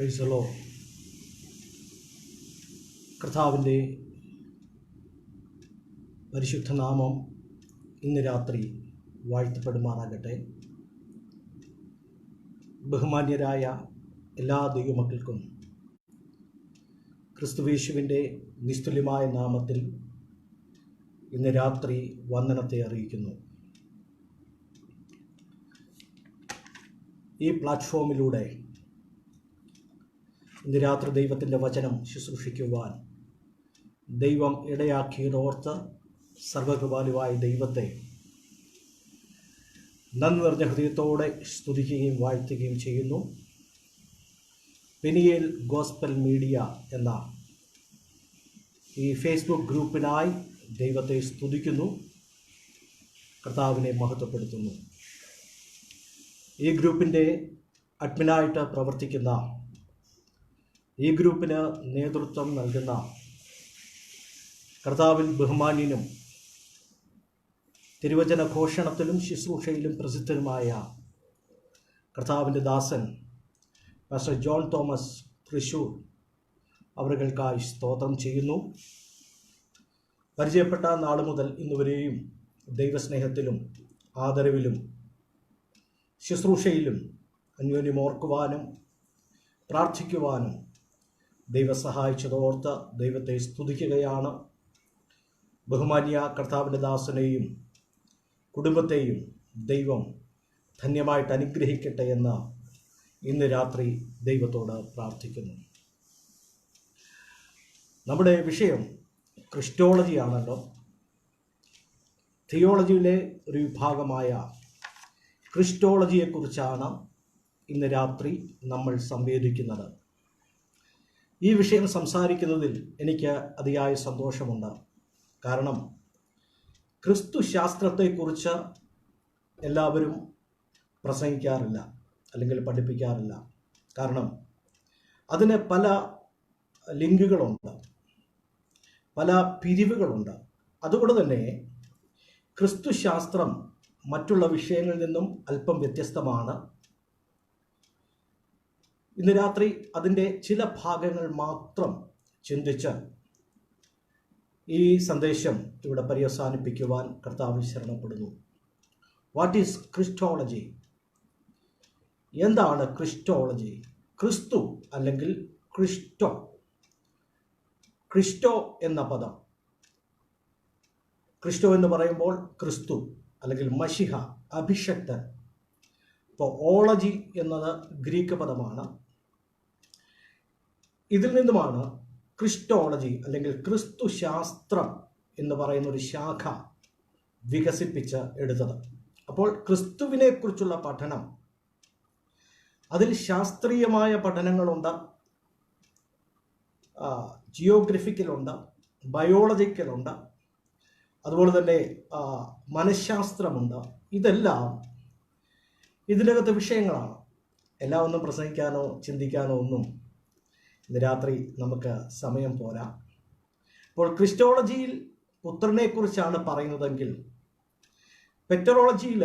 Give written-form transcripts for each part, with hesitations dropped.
Price the Lord. കർത്താവിൻ്റെ പരിശുദ്ധ നാമം ഇന്ന് രാത്രി വാഴ്ത്തപ്പെടുമാറാകട്ടെ. ബഹുമാന്യരായ എല്ലാ ദൈവമക്കൾക്കും ക്രിസ്തുയേശുവിൻ്റെ നിസ്തുല്യമായ നാമത്തിൽ ഇന്ന് രാത്രി വന്ദനത്തെ അറിയിക്കുന്നു. ഈ പ്ലാറ്റ്ഫോമിലൂടെ ഇന്ന് രാത്രി ദൈവത്തിൻ്റെ വചനം ശുശ്രൂഷിക്കുവാൻ ദൈവം ഇടയാക്കിയതോർത്ത് സർവകൃപാലുവായ ദൈവത്തെ നന്ദി നിറഞ്ഞ ഹൃദയത്തോടെ സ്തുതിക്കുകയും വാഴ്ത്തുകയും ചെയ്യുന്നു. പെനിയേൽ ഗോസ്പൽ മീഡിയ എന്ന ഈ ഫേസ്ബുക്ക് ഗ്രൂപ്പിനായി ദൈവത്തെ സ്തുതിക്കുന്നു, കർത്താവിനെ മഹത്വപ്പെടുത്തുന്നു. ഈ ഗ്രൂപ്പിൻ്റെ അഡ്മിനായിട്ട് പ്രവർത്തിക്കുന്ന, ഈ ഗ്രൂപ്പിന് നേതൃത്വം നൽകുന്ന കർത്താവിൽ ബഹുമാന്യനും തിരുവചന ഘോഷണത്തിലും ശുശ്രൂഷയിലും പ്രസിദ്ധനുമായ കർത്താവിൻ്റെ ദാസൻ പാസ്റ്റർ ജോൺ തോമസ് തൃശൂർ അവരുകൾക്കായി സ്തോത്രം ചെയ്യുന്നു. പരിചയപ്പെട്ട നാൾ മുതൽ ഇന്നുവരെയും ദൈവസ്നേഹത്തിലും ആദരവിലും ശുശ്രൂഷയിലും അന്യോന്യം ഓർക്കുവാനും പ്രാർത്ഥിക്കുവാനും ദൈവം സഹായിച്ചതോർത്ത് ദൈവത്തെ സ്തുതിക്കുകയാണ്. ബഹുമാന്യ കർത്താവിൻ്റെ ദാസനെയും കുടുംബത്തെയും ദൈവം ധന്യമായിട്ട് അനുഗ്രഹിക്കട്ടെ എന്ന് ഇന്ന് രാത്രി ദൈവത്തോട് പ്രാർത്ഥിക്കുന്നു. നമ്മുടെ വിഷയം ക്രിസ്റ്റോളജിയാണല്ലോ. തിയോളജിയിലെ ഒരു വിഭാഗമായ ക്രിസ്റ്റോളജിയെക്കുറിച്ചാണ് ഇന്ന് രാത്രി നമ്മൾ സംവേദിക്കുന്നത്. ഈ വിഷയം സംസാരിക്കുന്നതിൽ എനിക്ക് അതിയായ സന്തോഷമുണ്ട്. കാരണം ക്രിസ്തു ശാസ്ത്രത്തെക്കുറിച്ച് എല്ലാവരും പ്രസംഗിക്കാറില്ല, അല്ലെങ്കിൽ പഠിപ്പിക്കാറില്ല. കാരണം അതിന് പല ലിങ്കുകളുണ്ട്, പല പിരിവുകളുണ്ട്. അതുകൊണ്ട് തന്നെ ക്രിസ്തു ശാസ്ത്രം മറ്റുള്ള വിഷയങ്ങളിൽ നിന്നും അല്പം വ്യത്യസ്തമാണ്. ഇന്ന് രാത്രി അതിൻ്റെ ചില ഭാഗങ്ങൾ മാത്രം ചിന്തിച്ച് ഈ സന്ദേശം ഇവിടെ പര്യവസാനിപ്പിക്കുവാൻ കർത്താവിൽ ശരണപ്പെടുന്നു. What is Christology? എന്താണ് ക്രിസ്റ്റോളജി? ക്രിസ്തു അല്ലെങ്കിൽ ക്രിസ്റ്റോ എന്ന പദം, ക്രിസ്റ്റോ എന്ന് പറയുമ്പോൾ ക്രിസ്തു അല്ലെങ്കിൽ മഷിഹ, അഭിഷക്തൻ. ഇപ്പോൾ ഓളജി എന്നത് ഗ്രീക്ക് പദമാണ്. ഇതിൽ നിന്നുമാണ് ക്രിസ്റ്റോളജി അല്ലെങ്കിൽ ക്രിസ്തു ശാസ്ത്രം എന്ന് പറയുന്ന ഒരു ശാഖ വികസിപ്പിച്ച് എടുത്തത്. അപ്പോൾ ക്രിസ്തുവിനെ കുറിച്ചുള്ള പഠനം, അതിൽ ശാസ്ത്രീയമായ പഠനങ്ങളുണ്ട്, ജിയോഗ്രഫിക്കലുണ്ട്, ബയോളജിക്കലുണ്ട്, അതുപോലെ തന്നെ മനഃശാസ്ത്രമുണ്ട്. ഇതെല്ലാം ഇതിനകത്ത് വിഷയങ്ങളാണ്. എല്ലാം ഒന്നും പ്രസംഗിക്കാനോ ചിന്തിക്കാനോ ഒന്നും ഇന്ന് രാത്രി നമുക്ക് സമയം പോരാ. അപ്പോൾ ക്രിസ്റ്റോളജിയിൽ പുത്രനെക്കുറിച്ചാണ് പറയുന്നതെങ്കിൽ പെറ്ററോളജിയിൽ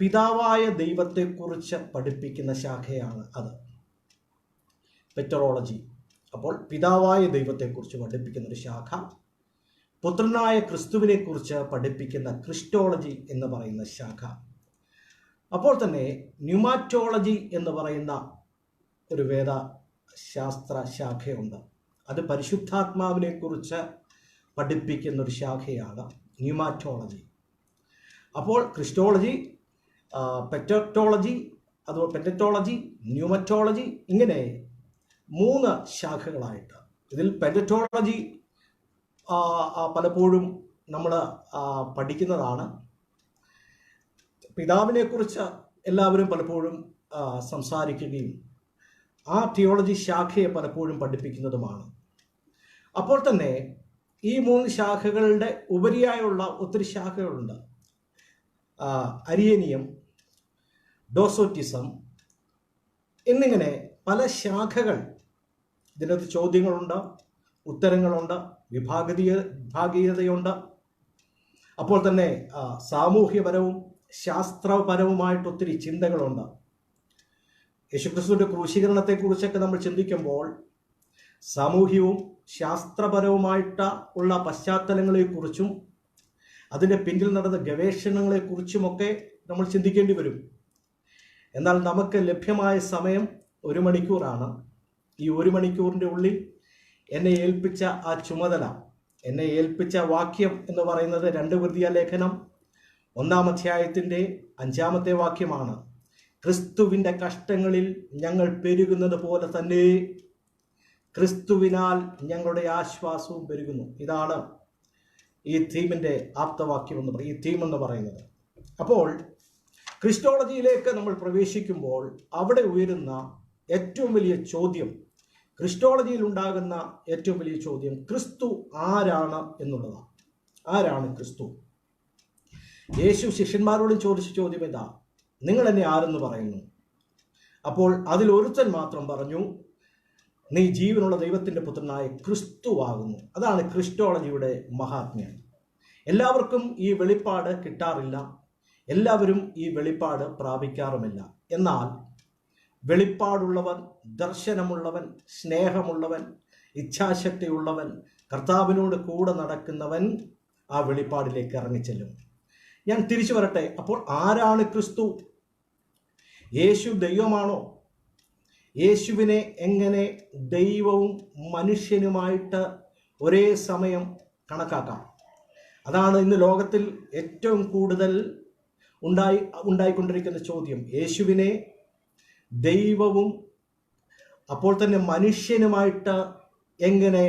പിതാവായ ദൈവത്തെക്കുറിച്ച് പഠിപ്പിക്കുന്ന ശാഖയാണ് അത്, പെറ്ററോളജി. അപ്പോൾ പിതാവായ ദൈവത്തെക്കുറിച്ച് പഠിപ്പിക്കുന്ന ഒരു ശാഖ, പുത്രനായ ക്രിസ്തുവിനെക്കുറിച്ച് പഠിപ്പിക്കുന്ന ക്രിസ്റ്റോളജി എന്ന് പറയുന്ന ശാഖ. അപ്പോൾ തന്നെ ന്യൂമാറ്റോളജി എന്ന് പറയുന്ന ഒരു വേദശാസ്ത്ര ശാഖയുണ്ട്. അത് പരിശുദ്ധാത്മാവിനെക്കുറിച്ച് പഠിപ്പിക്കുന്ന ഒരു ശാഖയാണ് ന്യൂമാറ്റോളജി. അപ്പോൾ ക്രിസ്റ്റോളജി, പെറ്റോളജി, അതുപോലെ പെറ്റോളജി, ന്യൂമറ്റോളജി, ഇങ്ങനെ 3 ശാഖകളായിട്ട്. ഇതിൽ പെറ്റോളജി പലപ്പോഴും നമ്മൾ പഠിക്കുന്നതാണ്. പിതാവിനെക്കുറിച്ച് എല്ലാവരും പലപ്പോഴും സംസാരിക്കുകയും ആ തിയോളജി ശാഖയെ പലപ്പോഴും പഠിപ്പിക്കുന്നതുമാണ്. അപ്പോൾ തന്നെ ഈ 3 ശാഖകളുടെ ഉപരിയായുള്ള ഒത്തിരി ശാഖകളുണ്ട്. അരിയനിയം, ഡോസോറ്റിസം എന്നിങ്ങനെ പല ശാഖകൾ. ഇതിനകത്ത് ചോദ്യങ്ങളുണ്ട്, ഉത്തരങ്ങളുണ്ട്, വിഭാഗീയതയുണ്ട്. അപ്പോൾ തന്നെ സാമൂഹ്യപരവും ശാസ്ത്രപരവുമായിട്ടൊത്തിരി ചിന്തകളുണ്ട്. യേശുക്രിസ്തുവിൻ്റെ ക്രൂശീകരണത്തെക്കുറിച്ചൊക്കെ നമ്മൾ ചിന്തിക്കുമ്പോൾ സാമൂഹ്യവും ശാസ്ത്രപരവുമായിട്ട് ഉള്ള പശ്ചാത്തലങ്ങളെക്കുറിച്ചും അതിൻ്റെ പിന്നിൽ നടന്ന ഗവേഷണങ്ങളെക്കുറിച്ചുമൊക്കെ നമ്മൾ ചിന്തിക്കേണ്ടി വരും. എന്നാൽ നമുക്ക് ലഭ്യമായ സമയം 1 മണിക്കൂറാണ്. ഈ 1 മണിക്കൂറിൻ്റെ ഉള്ളിൽ എന്നെ ഏൽപ്പിച്ച ആ ചുമതല, എന്നെ ഏൽപ്പിച്ച വാക്യം എന്ന് പറയുന്നത് 2 കൊരിന്ത്യർ ലേഖനം 1-ാം അധ്യായത്തിൻ്റെ 5-ാമത്തെ വാക്യമാണ്. ക്രിസ്തുവിൻ്റെ കഷ്ടങ്ങളിൽ ഞങ്ങൾ പെരുകുന്നത് പോലെ തന്നെ ക്രിസ്തുവിനാൽ ഞങ്ങളുടെ ആശ്വാസവും പെരുകുന്നു. ഇതാണ് ഈ തീമിൻ്റെ ആപ്തവാക്യം എന്ന് ഈ തീം എന്ന് പറയുന്നത്. അപ്പോൾ ക്രിസ്റ്റോളജിയിലേക്ക് നമ്മൾ പ്രവേശിക്കുമ്പോൾ അവിടെ ഉയരുന്ന ഏറ്റവും വലിയ ചോദ്യം, ക്രിസ്റ്റോളജിയിൽ ഉണ്ടാകുന്ന ഏറ്റവും വലിയ ചോദ്യം ക്രിസ്തു ആരാണ് എന്നുള്ളതാണ്. ആരാണ് ക്രിസ്തു? യേശു ശിഷ്യന്മാരോട് ചോദിച്ച ചോദ്യം എന്താ? നിങ്ങൾ എന്നെ ആരെന്ന് പറയുന്നു? അപ്പോൾ അതിൽ ഒരുത്തൻ മാത്രം പറഞ്ഞു, നീ ജീവനുള്ള ദൈവത്തിൻ്റെ പുത്രനായ ക്രിസ്തുവാകുന്നു. അതാണ് ക്രിസ്റ്റോളജിയുടെ മഹാത്മ്യം. എല്ലാവർക്കും ഈ വെളിപ്പാട് കിട്ടാറില്ല, എല്ലാവരും ഈ വെളിപ്പാട് പ്രാപിക്കാറുമില്ല. എന്നാൽ വെളിപ്പാടുള്ളവൻ, ദർശനമുള്ളവൻ, സ്നേഹമുള്ളവൻ, ഇച്ഛാശക്തിയുള്ളവൻ, കർത്താവിനോട് കൂടെ നടക്കുന്നവൻ ആ വെളിപ്പാടിലേക്ക് ഇറങ്ങിച്ചെല്ലും. ഞാൻ തിരിച്ചു വരട്ടെ. അപ്പോൾ ആരാണ് ക്രിസ്തു? യേശു ദൈവമാണോ? യേശുവിനെ എങ്ങനെ ദൈവവും മനുഷ്യനുമായിട്ട് ഒരേ സമയം കണക്കാക്കാം? അതാണ് ഇന്ന് ലോകത്തിൽ ഏറ്റവും കൂടുതൽ ഉണ്ടായിക്കൊണ്ടിരിക്കുന്ന ചോദ്യം. യേശുവിനെ ദൈവവും അപ്പോൾ തന്നെ മനുഷ്യനുമായിട്ട് എങ്ങനെ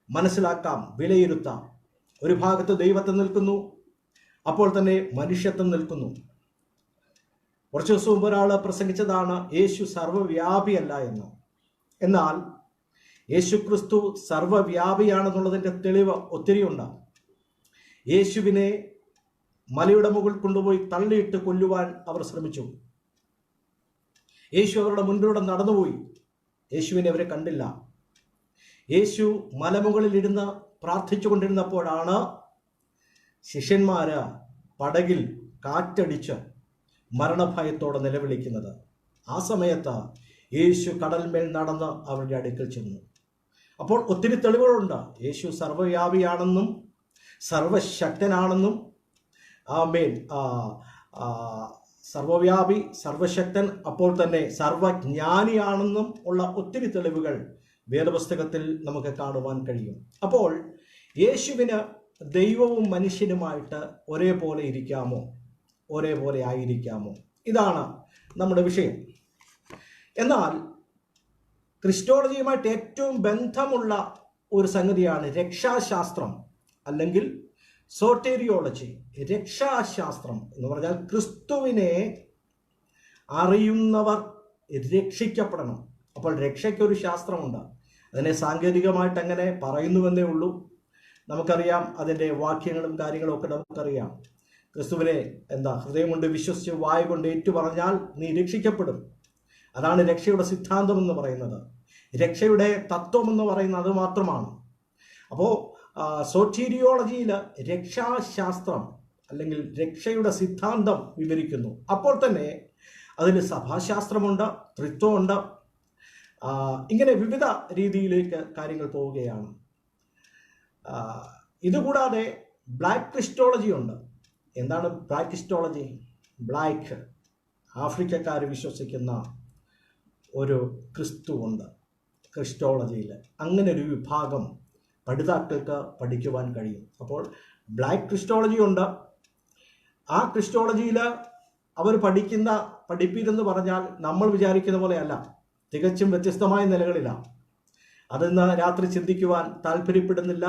മനസ്സിലാക്കാം, വിലയിരുത്താം? ഒരു ഭാഗത്ത് ദൈവത്വം നിൽക്കുന്നു, അപ്പോൾ തന്നെ മനുഷ്യത്വം നിൽക്കുന്നു. കുറച്ച് ദിവസം മുമ്പ് ഒരാൾ പ്രസംഗിച്ചതാണ് യേശു സർവ്വവ്യാപിയല്ല എന്ന്. എന്നാൽ യേശു ക്രിസ്തു സർവ്വവ്യാപിയാണെന്നുള്ളതിൻ്റെ തെളിവ് ഒത്തിരിയുണ്ട്. യേശുവിനെ മലയുടെ മുകളിൽ കൊണ്ടുപോയി തള്ളിയിട്ട് കൊല്ലുവാൻ അവർ ശ്രമിച്ചു. യേശു അവരുടെ മുൻപിലൂടെ നടന്നുപോയി. യേശുവിനെ അവരെ കണ്ടില്ല. യേശു മലമുകളിൽ ഇരുന്ന് പ്രാർത്ഥിച്ചു കൊണ്ടിരുന്നപ്പോഴാണ് ശിഷ്യന്മാര് പടകിൽ കാറ്റടിച്ച് മരണഭയത്തോടെ നിലവിളിക്കുന്നത്. ആ സമയത്ത് യേശു കടൽമേൽ നടന്ന് അവരുടെ അടുക്കൽ ചെന്നു. അപ്പോൾ ഒത്തിരി തെളിവുകളുണ്ട്. യേശു സർവ്വവ്യാപിയാണെന്നും സർവശക്തനാണെന്നും, ആമേൻ, സർവ്വവ്യാപി, സർവശക്തൻ, അപ്പോൾ തന്നെ സർവജ്ഞാനിയാണെന്നും ഉള്ള ഒത്തിരി തെളിവുകൾ വേദപുസ്തകത്തിൽ നമുക്ക് കാണുവാൻ കഴിയും. അപ്പോൾ യേശുവിന് ദൈവവും മനുഷ്യനുമായിട്ട് ഒരേപോലെ ഇരിക്കാമോ? ഒരേപോലെ ആയിരിക്കാമോ? ഇതാണ് നമ്മുടെ വിഷയം. എന്നാൽ ക്രിസ്റ്റോളജിയുമായിട്ട് ഏറ്റവും ബന്ധമുള്ള ഒരു സംഗതിയാണ് രക്ഷാശാസ്ത്രം, അല്ലെങ്കിൽ സോട്ടേരിയോളജി. രക്ഷാശാസ്ത്രം എന്ന് പറഞ്ഞാൽ ക്രിസ്തുവിനെ അറിയുന്നവർ രക്ഷിക്കപ്പെടണം. അപ്പോൾ രക്ഷയ്ക്കൊരു ശാസ്ത്രമുണ്ട്. അതിനെ സാങ്കേതികമായിട്ട് അങ്ങനെ പറയുന്നുവെന്നേ ഉള്ളൂ. നമുക്കറിയാം അതിൻ്റെ വാക്യങ്ങളും കാര്യങ്ങളും ഒക്കെ നമുക്കറിയാം. ക്രിസ്തുവിനെ ഹൃദയം കൊണ്ട് വിശ്വസിച്ച് വായ കൊണ്ട് ഏറ്റു പറഞ്ഞാൽ നീ രക്ഷിക്കപ്പെടും. അതാണ് രക്ഷയുടെ സിദ്ധാന്തം എന്ന് പറയുന്നത്. രക്ഷയുടെ തത്വം എന്ന് പറയുന്നത് അത് മാത്രമാണ്. അപ്പോൾ സോട്ടീരിയോളജിയിൽ രക്ഷാശാസ്ത്രം അല്ലെങ്കിൽ രക്ഷയുടെ സിദ്ധാന്തം വിവരിക്കുന്നു. അപ്പോൾ തന്നെ അതിൽ സഭാശാസ്ത്രമുണ്ട്, ത്രിത്വമുണ്ട്. ഇങ്ങനെ വിവിധ രീതിയിലേക്ക് കാര്യങ്ങൾ പോവുകയാണ്. ഇതുകൂടാതെ ബ്ലാക്ക് ക്രിസ്റ്റോളജി ഉണ്ട്. എന്താണ് ബ്ലാക്ക് ക്രിസ്റ്റോളജി? ബ്ലാക്ക് ആഫ്രിക്കക്കാർ വിശ്വസിക്കുന്ന ഒരു ക്രിസ്തു ഉണ്ട് ക്രിസ്റ്റോളജിയിൽ. അങ്ങനെ ഒരു വിഭാഗം പഠിതാക്കൾക്ക് പഠിക്കുവാൻ കഴിയും. അപ്പോൾ ബ്ലാക്ക് ക്രിസ്റ്റോളജി ഉണ്ട്. ആ ക്രിസ്റ്റോളജിയിൽ അവർ പഠിപ്പിരെന്ന് പറഞ്ഞാൽ നമ്മൾ വിചാരിക്കുന്ന പോലെയല്ല, തികച്ചും വ്യത്യസ്തമായ നിലകളിലാണ്. അതിന്ന് രാത്രി ചിന്തിക്കുവാൻ താല്പര്യപ്പെടുന്നില്ല.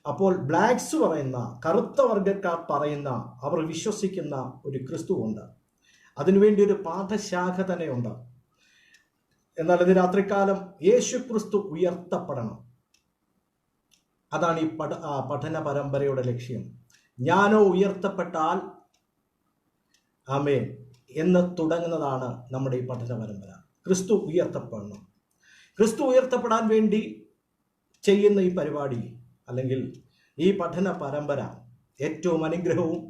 അപ്പോൾ ബ്ലാക്സ് പറയുന്ന, കറുത്ത വർഗക്കാർ പറയുന്ന, അവർ വിശ്വസിക്കുന്ന ഒരു ക്രിസ്തുവുണ്ട്. അതിനുവേണ്ടി ഒരു പാഠശാഖ തന്നെയുണ്ട്. എന്നാൽ ഇത് രാത്രികാലം യേശു ക്രിസ്തു ഉയർത്തപ്പെടണം. അതാണ് ഈ പഠന പരമ്പരയുടെ ലക്ഷ്യം. ഞാനോ ഉയർത്തപ്പെട്ടാൽ ആമേൻ എന്ന് തുടങ്ങുന്നതാണ് നമ്മുടെ ഈ പഠന പരമ്പര. ക്രിസ്തു ഉയർത്തപ്പെടണം. ക്രിസ്തു ഉയർത്തപ്പെടാൻ വേണ്ടി ചെയ്യുന്ന ഈ പരിപാടി അല്ലെങ്കിൽ ഈ പഠന പരമ്പര ഏറ്റവും അനുഗ്രഹവും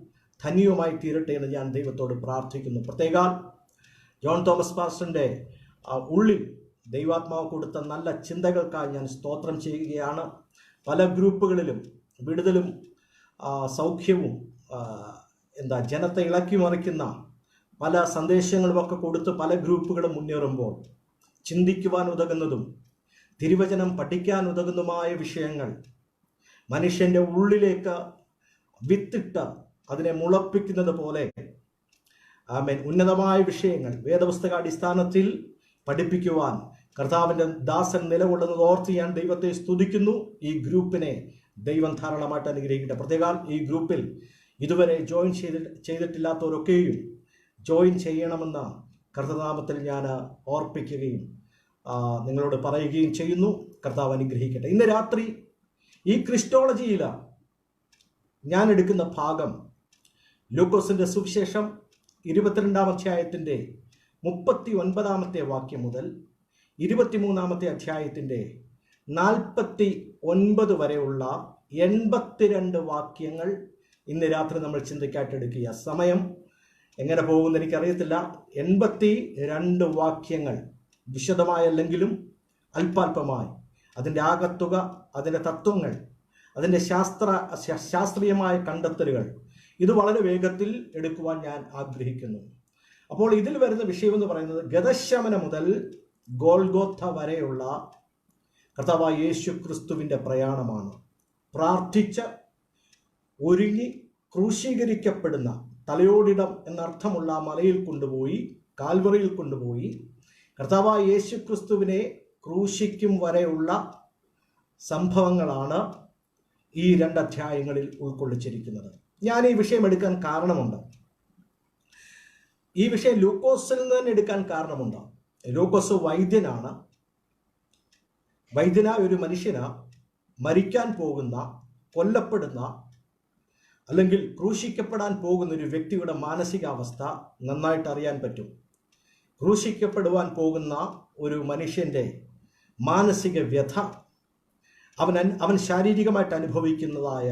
ധന്യവുമായി തീരട്ടെ എന്ന് ഞാൻ ദൈവത്തോട് പ്രാർത്ഥിക്കുന്നു. പ്രത്യേകം ജോൺ തോമസ് പാസ്റ്ററിൻ്റെ ഉള്ളിൽ ദൈവാത്മാവ് കൊടുത്ത നല്ല ചിന്തകൾക്കായി ഞാൻ സ്തോത്രം ചെയ്യുകയാണ്. പല ഗ്രൂപ്പുകളിലും വിടുതലും സൗഖ്യവും ജനത്തെ ഇളക്കി മറിക്കുന്ന പല സന്ദേശങ്ങളുമൊക്കെ കൊടുത്ത് പല ഗ്രൂപ്പുകളും മുന്നേറുമ്പോൾ ചിന്തിക്കുവാൻ ഉതകുന്നതും തിരുവചനം പഠിക്കാൻ ഉതകുന്നതുമായ വിഷയങ്ങൾ മനുഷ്യൻ്റെ ഉള്ളിലേക്ക് വിത്തിട്ട് അതിനെ മുളപ്പിക്കുന്നത് പോലെ ഉന്നതമായ വിഷയങ്ങൾ വേദപുസ്തകാടിസ്ഥാനത്തിൽ പഠിപ്പിക്കുവാൻ കർത്താവിൻ്റെ ദാസൻ നിലകൊള്ളുന്നത് ഓർത്ത് ഞാൻ ദൈവത്തെ സ്തുതിക്കുന്നു. ഈ ഗ്രൂപ്പിനെ ദൈവം ധാരാളമായിട്ട് അനുഗ്രഹിക്കട്ടെ. പ്രത്യേകം ഈ ഗ്രൂപ്പിൽ ഇതുവരെ ജോയിൻ ചെയ്തിട്ടില്ലാത്തവരൊക്കെയും ജോയിൻ ചെയ്യണമെന്ന കർത്തനാമത്തിൽ ഞാൻ ഓർപ്പിക്കുകയും നിങ്ങളോട് പറയുകയും ചെയ്യുന്നു. കർത്താവ് അനുഗ്രഹിക്കട്ടെ. ഇന്ന് രാത്രി ഈ ക്രിസ്റ്റോളജിയിൽ ഞാൻ എടുക്കുന്ന ഭാഗം ലൂക്കോസിൻ്റെ സുവിശേഷം 22-ാം അധ്യായത്തിൻ്റെ 39-ാമത്തെ വാക്യം മുതൽ 23-ാമത്തെ അധ്യായത്തിൻ്റെ 49 വരെയുള്ള 82 വാക്യങ്ങൾ ഇന്ന് രാത്രി നമ്മൾ ചിന്തയ്ക്കായിട്ട് എടുക്കുക. സമയം എങ്ങനെ പോകുമെന്ന് എനിക്കറിയത്തില്ല. 82 വാക്യങ്ങൾ വിശദമായല്ലെങ്കിലും അല്പാൽപമായി അതിൻ്റെ ആകത്തുക, അതിൻ്റെ തത്വങ്ങൾ, അതിൻ്റെ ശാസ്ത്രീയമായ കണ്ടെത്തലുകൾ ഇത് വളരെ വേഗത്തിൽ എടുക്കുവാൻ ഞാൻ ആഗ്രഹിക്കുന്നു. അപ്പോൾ ഇതിൽ വരുന്ന വിഷയമെന്ന് പറയുന്നത് ഗദശമന മുതൽ ഗോൽഗോഥ വരെയുള്ള കർത്താവായ യേശു ക്രിസ്തുവിൻ്റെ പ്രയാണമാണ്. പ്രാർത്ഥിച്ച് ഒരുങ്ങി ക്രൂശീകരിക്കപ്പെടുന്ന തലയോടിടം എന്നർത്ഥമുള്ള മലയിൽ കൊണ്ടുപോയി, കാൽവറിയിൽ കൊണ്ടുപോയി കർത്താവായ യേശു ക്രിസ്തുവിനെ ക്രൂശിക്കും വരെയുള്ള സംഭവങ്ങളാണ് ഈ 2 അധ്യായങ്ങളിൽ ഉൾക്കൊള്ളിച്ചിരിക്കുന്നത്. ഞാൻ ഈ വിഷയം എടുക്കാൻ കാരണമുണ്ട്. ഈ വിഷയം ലൂക്കോസിൽ നിന്ന് തന്നെ എടുക്കാൻ കാരണമുണ്ട്. ലൂക്കോസ് വൈദ്യനാണ്. വൈദ്യനായ ഒരു മനുഷ്യന് മരിക്കാൻ പോകുന്ന, കൊല്ലപ്പെടുന്ന അല്ലെങ്കിൽ ക്രൂശിക്കപ്പെടാൻ പോകുന്ന ഒരു വ്യക്തിയുടെ മാനസികാവസ്ഥ നന്നായിട്ട് അറിയാൻ പറ്റും. ക്രൂശിക്കപ്പെടുവാൻ പോകുന്ന ഒരു മനുഷ്യൻ്റെ മാനസിക വ്യഥ, അവൻ ശാരീരികമായിട്ട് അനുഭവിക്കുന്നതായ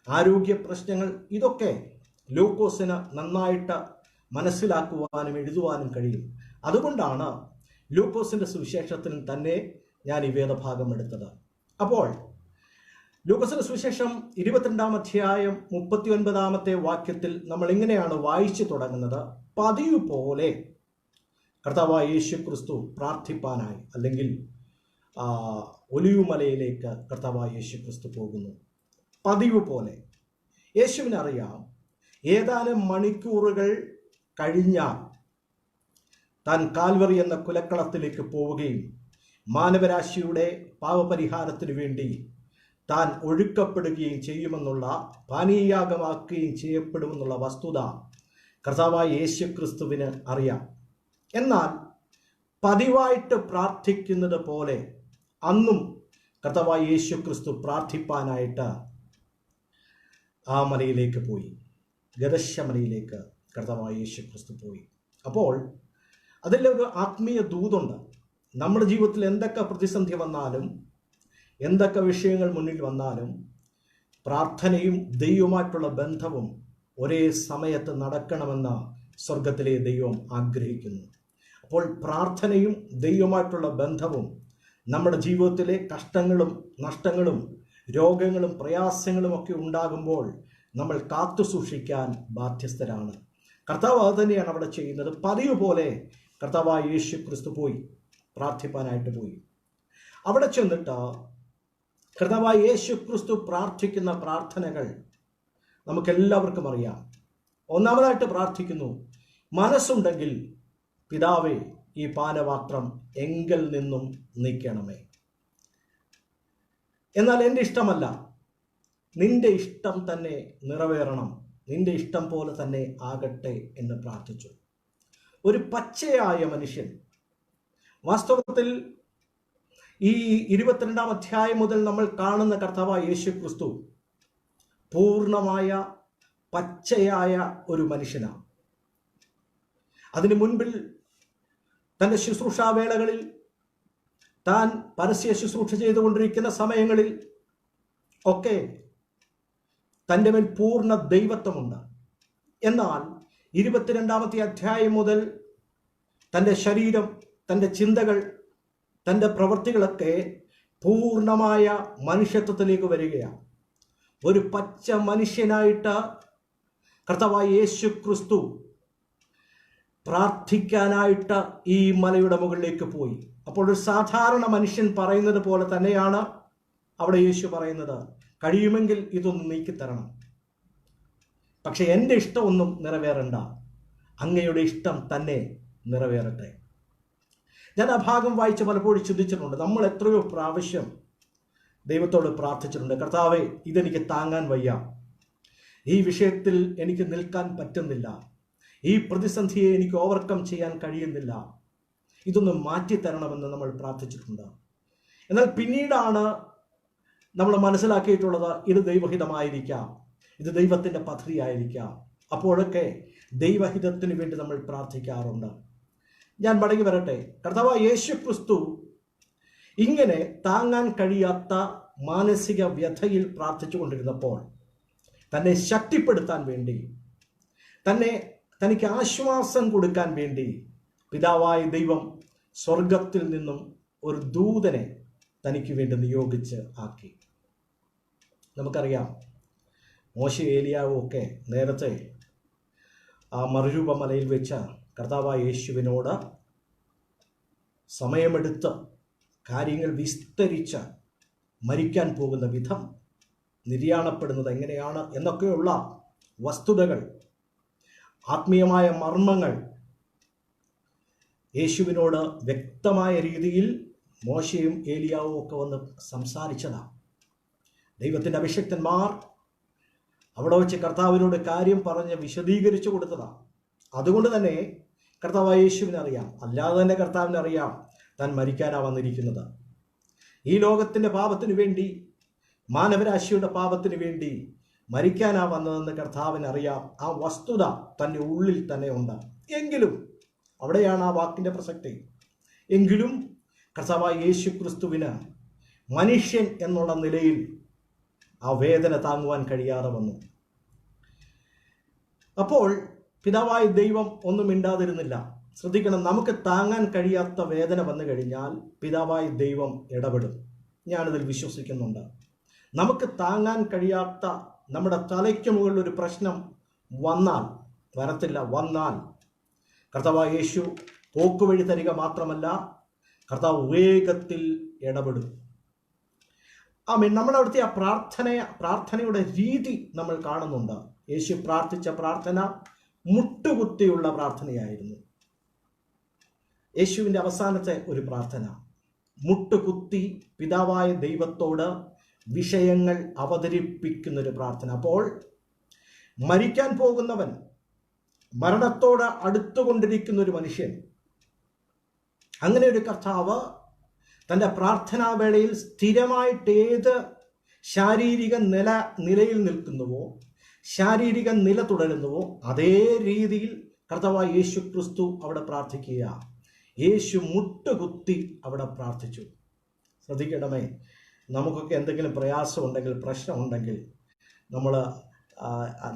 ആരോഗ്യ പ്രശ്നങ്ങൾ, ഇതൊക്കെ ലൂക്കോസിന് നന്നായിട്ട് മനസ്സിലാക്കുവാനും എഴുതുവാനും കഴിയും. അതുകൊണ്ടാണ് ലൂക്കോസിൻ്റെ സുവിശേഷത്തിന് തന്നെ ഞാൻ ഈ വേദഭാഗം എടുത്തത്. അപ്പോൾ ലൂക്കോസിന്റെ സുവിശേഷം 22-ാം അധ്യായം 39-ാമത്തെ വാക്യത്തിൽ നമ്മൾ ഇങ്ങനെയാണ് വായിച്ചു തുടങ്ങുന്നത്. പതിവ് പോലെ കർത്താവായ യേശു ക്രിസ്തു പ്രാർത്ഥിപ്പാനായി അല്ലെങ്കിൽ ഒലിവുമലയിലേക്ക് കർത്താവായ യേശു ക്രിസ്തു പോകുന്നു. പതിവ് പോലെ യേശുവിനറിയാം ഏതാനും മണിക്കൂറുകൾ കഴിഞ്ഞാൽ താൻ കാൽവറി എന്ന കുലക്കളത്തിലേക്ക് പോവുകയും മാനവരാശിയുടെ പാപപരിഹാരത്തിനു വേണ്ടി താൻ ഒഴുക്കപ്പെടുകയും ചെയ്യുമെന്നുള്ള, പാനീയാഗമാക്കുകയും ചെയ്യപ്പെടുമെന്നുള്ള വസ്തുത കർത്താവായ യേശു ക്രിസ്തുവിന് അറിയാം. എന്നാൽ പതിവായിട്ട് പ്രാർത്ഥിക്കുന്നത് പോലെ അന്നും കർത്താവായ യേശു ക്രിസ്തു പ്രാർത്ഥിപ്പാനായിട്ട് ആ മലയിലേക്ക് പോയി. ഗദശമലയിലേക്ക് കർത്താവായ യേശു ക്രിസ്തു പോയി. അപ്പോൾ അതിലൊരു ആത്മീയ ദൂതുണ്ട്. നമ്മുടെ ജീവിതത്തിൽ എന്തൊക്കെ പ്രതിസന്ധി വന്നാലും, എന്തൊക്കെ വിഷയങ്ങൾ മുന്നിൽ വന്നാലും പ്രാർത്ഥനയും ദൈവവുമായിട്ടുള്ള ബന്ധവും ഒരേ സമയത്ത് നടക്കണമെന്ന് സ്വർഗത്തിലെ ദൈവം ആഗ്രഹിക്കുന്നു. അപ്പോൾ പ്രാർത്ഥനയും ദൈവവുമായിട്ടുള്ള ബന്ധവും നമ്മുടെ ജീവിതത്തിലെ കഷ്ടങ്ങളും നഷ്ടങ്ങളും രോഗങ്ങളും പ്രയാസങ്ങളും ഒക്കെ ഉണ്ടാകുമ്പോൾ നമ്മൾ കാത്തു സൂക്ഷിക്കാൻ ബാധ്യസ്ഥരാണ്. കർത്താവ് അത് തന്നെയാണ് അവിടെ ചെയ്യുന്നത്. പതിവ് പോലെ കർത്താവായ യേശു ക്രിസ്തു പോയി, പ്രാർത്ഥിപ്പാനായിട്ട് പോയി. അവിടെ ചെന്നിട്ട് കർത്താവായ യേശു ക്രിസ്തു പ്രാർത്ഥിക്കുന്ന പ്രാർത്ഥനകൾ നമുക്കെല്ലാവർക്കും അറിയാം. ഒന്നാമതായിട്ട് പ്രാർത്ഥിക്കുന്നു, മനസ്സുണ്ടെങ്കിൽ പിതാവേ ഈ പാനപാത്രം എങ്കിൽ നിന്നും നീക്കണമേ, എന്നാൽ എൻ്റെ ഇഷ്ടമല്ല നിന്റെ ഇഷ്ടം തന്നെ നിറവേറണം, നിന്റെ ഇഷ്ടം പോലെ തന്നെ ആകട്ടെ എന്ന് പ്രാർത്ഥിച്ചു. ഒരു പച്ചയായ മനുഷ്യൻ. വാസ്തവത്തിൽ ഈ 22-ാം അധ്യായം മുതൽ നമ്മൾ കാണുന്ന കർത്താവായ യേശു ക്രിസ്തു പൂർണ്ണമായ പച്ചയായ ഒരു മനുഷ്യനാണ്. അതിനു മുൻപിൽ തൻ്റെ ശുശ്രൂഷാവേളകളിൽ, താൻ പരസ്യ ശുശ്രൂഷ ചെയ്തുകൊണ്ടിരിക്കുന്ന സമയങ്ങളിൽ ഒക്കെ തൻ്റെ മേൽ പൂർണ്ണ ദൈവത്വമുണ്ട്. എന്നാൽ 22-ാമത്തെ അധ്യായം മുതൽ തൻ്റെ ശരീരം, തൻ്റെ ചിന്തകൾ, തൻ്റെ പ്രവൃത്തികളൊക്കെ പൂർണ്ണമായ മനുഷ്യത്വത്തിലേക്ക് വരികയാണ്. ഒരു പച്ച മനുഷ്യനായിട്ട് കർത്താവായ യേശു ക്രിസ്തു പ്രാർത്ഥിക്കാനായിട്ട് ഈ മലയുടെ മുകളിലേക്ക് പോയി. അപ്പോൾ ഒരു സാധാരണ മനുഷ്യൻ പറയുന്നത് പോലെ തന്നെയാണ് അവിടെ യേശു പറയുന്നത്, കഴിയുമെങ്കിൽ ഇതൊന്ന് നീക്കിത്തരണം, പക്ഷെ എൻ്റെ ഇഷ്ടമൊന്നും നിറവേറണ്ട, അങ്ങയുടെ ഇഷ്ടം തന്നെ നിറവേറട്ടെ. ഞാൻ ആ ഭാഗം വായിച്ച് പലപ്പോഴും ചിന്തിച്ചിട്ടുണ്ട്. നമ്മൾ എത്രയോ പ്രാവശ്യം ദൈവത്തോട് പ്രാർത്ഥിച്ചിട്ടുണ്ട്, കർത്താവേ, ഇതെനിക്ക് താങ്ങാൻ വയ്യ, ഈ വിഷയത്തിൽ എനിക്ക് നിൽക്കാൻ പറ്റുന്നില്ല, ഈ പ്രതിസന്ധിയെ എനിക്ക് ഓവർകം ചെയ്യാൻ കഴിയുന്നില്ല, ഇതൊന്ന് മാറ്റിത്തരണമെന്ന് നമ്മൾ പ്രാർത്ഥിച്ചിട്ടുണ്ട്. എന്നാൽ പിന്നീടാണ് നമ്മൾ മനസ്സിലാക്കിയിട്ടുള്ളത്, ഇത് ദൈവഹിതമായിരിക്കാം, ഇത് ദൈവത്തിൻ്റെ പദ്ധതിയായിരിക്കാം. അപ്പോഴൊക്കെ ദൈവഹിതത്തിന് വേണ്ടി നമ്മൾ പ്രാർത്ഥിക്കാറുണ്ട്. ഞാൻ മടങ്ങി വരട്ടെ. കർത്താവായ യേശു ക്രിസ്തു ഇങ്ങനെ താങ്ങാൻ കഴിയാത്ത മാനസിക വ്യഥയിൽ പ്രാർത്ഥിച്ചു കൊണ്ടിരുന്നപ്പോൾ തന്നെ ശക്തിപ്പെടുത്താൻ വേണ്ടി, തനിക്ക് ആശ്വാസം കൊടുക്കാൻ വേണ്ടി പിതാവായ ദൈവം സ്വർഗത്തിൽ നിന്നും ഒരു ദൂതനെ തനിക്ക് വേണ്ടി നിയോഗിച്ച് ആക്കി. നമുക്കറിയാം, മോശെ ഏലിയാവും ഒക്കെ നേരത്തെ ആ മറുരൂപ മലയിൽ വെച്ച് കർത്താവായ യേശുവിനോട് സമയമെടുത്ത് കാര്യങ്ങൾ വിസ്തരിച്ച് മരിക്കാൻ പോകുന്ന വിധം, നിര്യാണപ്പെടുന്നത് എങ്ങനെയാണ് എന്നൊക്കെയുള്ള വസ്തുതകൾ, ആത്മീയമായ മർമ്മങ്ങൾ യേശുവിനോട് വ്യക്തമായ രീതിയിൽ മോശയും ഏലിയാവും ഒക്കെ വന്ന് സംസാരിച്ചതാണ്. ദൈവത്തിൻ്റെ അഭിഷിക്തന്മാർ അവിടെ വെച്ച് കർത്താവിനോട് കാര്യം പറഞ്ഞ് വിശദീകരിച്ചു കൊടുത്തതാണ്. അതുകൊണ്ട് തന്നെ കർത്താവായ യേശുവിനറിയാം, അല്ലാതെ തന്നെ കർത്താവിനറിയാം താൻ മരിക്കാനാണ് വന്നിരിക്കുന്നത്. ഈ ലോകത്തിൻ്റെ പാപത്തിന് വേണ്ടി, മാനവരാശിയുടെ പാപത്തിന് വേണ്ടി മരിക്കാനാണ് വന്നതെന്ന് കർത്താവിനറിയാം. ആ വസ്തുത തൻ്റെ ഉള്ളിൽ തന്നെ ഉണ്ട്. എങ്കിലും അവിടെയാണ് ആ വാക്കിൻ്റെ പ്രസക്തി. എങ്കിലും കർത്താവായ യേശു ക്രിസ്തുവിന് മനുഷ്യൻ എന്നുള്ള നിലയിൽ ആ വേദന താങ്ങുവാൻ കഴിയാതെ വന്നു. അപ്പോൾ പിതാവായ ദൈവം ഒന്നും മിണ്ടാതിരുന്നില്ല. ശ്രദ്ധിക്കണം, നമുക്ക് താങ്ങാൻ കഴിയാത്ത വേദന വന്നു കഴിഞ്ഞാൽ പിതാവായ ദൈവം ഇടപെടും. ഞാനിതിൽ വിശ്വസിക്കുന്നുണ്ട്. നമുക്ക് താങ്ങാൻ കഴിയാത്ത, നമ്മുടെ തലയ്ക്ക് മുകളിൽ ഒരു പ്രശ്നം വന്നാൽ കർത്താവായ യേശു പോക്കുവഴി തരിക മാത്രമല്ല, കർത്താവ് വേഗത്തിൽ ഇടപെടും. ആമേൻ. നമ്മുടെ അവിടുത്തെ ആ പ്രാർത്ഥനയുടെ രീതി നമ്മൾ കാണുന്നുണ്ട്. യേശു പ്രാർത്ഥിച്ച പ്രാർത്ഥന മുട്ടുകുത്തിയുള്ള പ്രാർത്ഥനയായിരുന്നു. യേശുവിൻ്റെ അവസാനത്തെ ഒരു പ്രാർത്ഥന മുട്ടുകുത്തി പിതാവായ ദൈവത്തോട് വിഷയങ്ങൾ അവതരിപ്പിക്കുന്നൊരു പ്രാർത്ഥന. അപ്പോൾ മരിക്കാൻ പോകുന്നവൻ, മരണത്തോട് അടുത്തുകൊണ്ടിരിക്കുന്ന ഒരു മനുഷ്യൻ, അങ്ങനെ ഒരു കർത്താവ് തൻ്റെ പ്രാർത്ഥനാവേളയിൽ സ്ഥിരമായിട്ട് ഏത് ശാരീരിക നിലയിൽ നിൽക്കുന്നുവോ, ശാരീരിക നില തുടരുന്നുവോ, അതേ രീതിയിൽ കർത്താവായ യേശു ക്രിസ്തു അവിടെ പ്രാർത്ഥിക്കുക. യേശു മുട്ടുകുത്തി അവിടെ പ്രാർത്ഥിച്ചു. ശ്രദ്ധിക്കണമേ, നമുക്കൊക്കെ എന്തെങ്കിലും പ്രയാസമുണ്ടെങ്കിൽ, പ്രശ്നമുണ്ടെങ്കിൽ,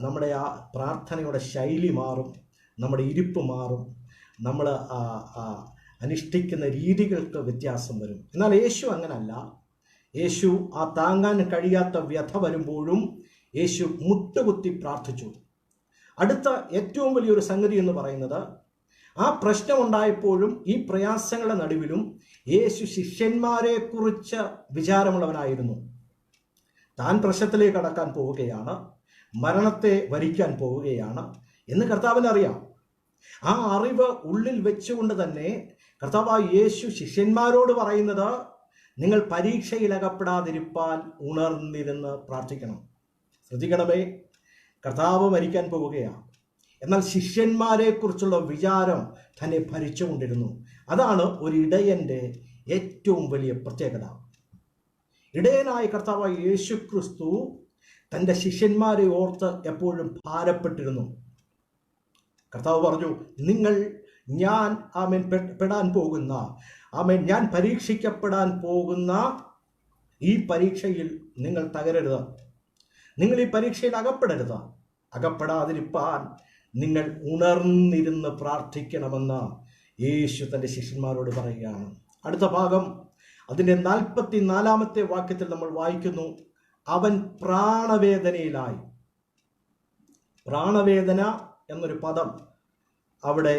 നമ്മുടെ ആ പ്രാർത്ഥനയുടെ ശൈലി മാറും, നമ്മുടെ ഇരിപ്പ് മാറും, നമ്മൾ അനുഷ്ഠിക്കുന്ന രീതികൾക്ക് വ്യത്യാസം വരും. എന്നാൽ യേശു അങ്ങനല്ല. യേശു ആ താങ്ങാൻ കഴിയാത്ത വ്യഥ വരുമ്പോഴും യേശു മുട്ടുകുത്തി പ്രാർത്ഥിച്ചു. അടുത്ത ഏറ്റവും വലിയൊരു സംഗതി എന്ന് പറയുന്നത്, ആ പ്രശ്നമുണ്ടായപ്പോഴും ഈ പ്രയാസങ്ങളുടെ നടുവിലും യേശു ശിഷ്യന്മാരെ കുറിച്ച് വിചാരമുള്ളവനായിരുന്നു. താൻ പ്രശ്നത്തിലേക്ക് കടക്കാൻ പോവുകയാണ്, മരണത്തെ വരിക്കാൻ പോവുകയാണ് എന്ന് കർത്താവിനറിയാം. ആ അറിവ് ഉള്ളിൽ വെച്ചുകൊണ്ട് തന്നെ കർത്താവായ യേശു ശിഷ്യന്മാരോട് പറയുന്നത്, നിങ്ങൾ പരീക്ഷയിൽ അകപ്പെടാതിരിപ്പാൻ ഉണർന്നിരുന്ന് പ്രാർത്ഥിക്കണം. ശ്രദ്ധിക്കണമേ, കർത്താവ് മരിക്കാൻ പോവുകയാണ്, എന്നാൽ ശിഷ്യന്മാരെ കുറിച്ചുള്ള വിചാരം തന്നെ ഭരിച്ചുകൊണ്ടിരുന്നു. അതാണ് ഒരു ഇടയൻ്റെ ഏറ്റവും വലിയ പ്രത്യേകത. ഇടയനായ കർത്താവായ യേശു ക്രിസ്തു തൻ്റെ ശിഷ്യന്മാരെ ഓർത്ത് എപ്പോഴും ഭാരപ്പെട്ടിരുന്നു. കർത്താവ് പറഞ്ഞു, ഞാൻ പരീക്ഷിക്കപ്പെടാൻ പോകുന്ന ഈ പരീക്ഷയിൽ നിങ്ങൾ തകരരുത്, നിങ്ങൾ ഈ പരീക്ഷയിൽ അകപ്പെടരുത്, അകപ്പെടാതിരിപ്പാൻ നിങ്ങൾ ഉണർന്നിരുന്ന് പ്രാർത്ഥിക്കണമെന്ന് യേശു തൻ്റെ ശിഷ്യന്മാരോട് പറയുകയാണ്. അടുത്ത ഭാഗം അതിൻ്റെ 44-ാമത്തെ വാക്യത്തിൽ നമ്മൾ വായിക്കുന്നു, അവൻ പ്രാണവേദനയിലായി. പ്രാണവേദന എന്നൊരു പദം അവിടെ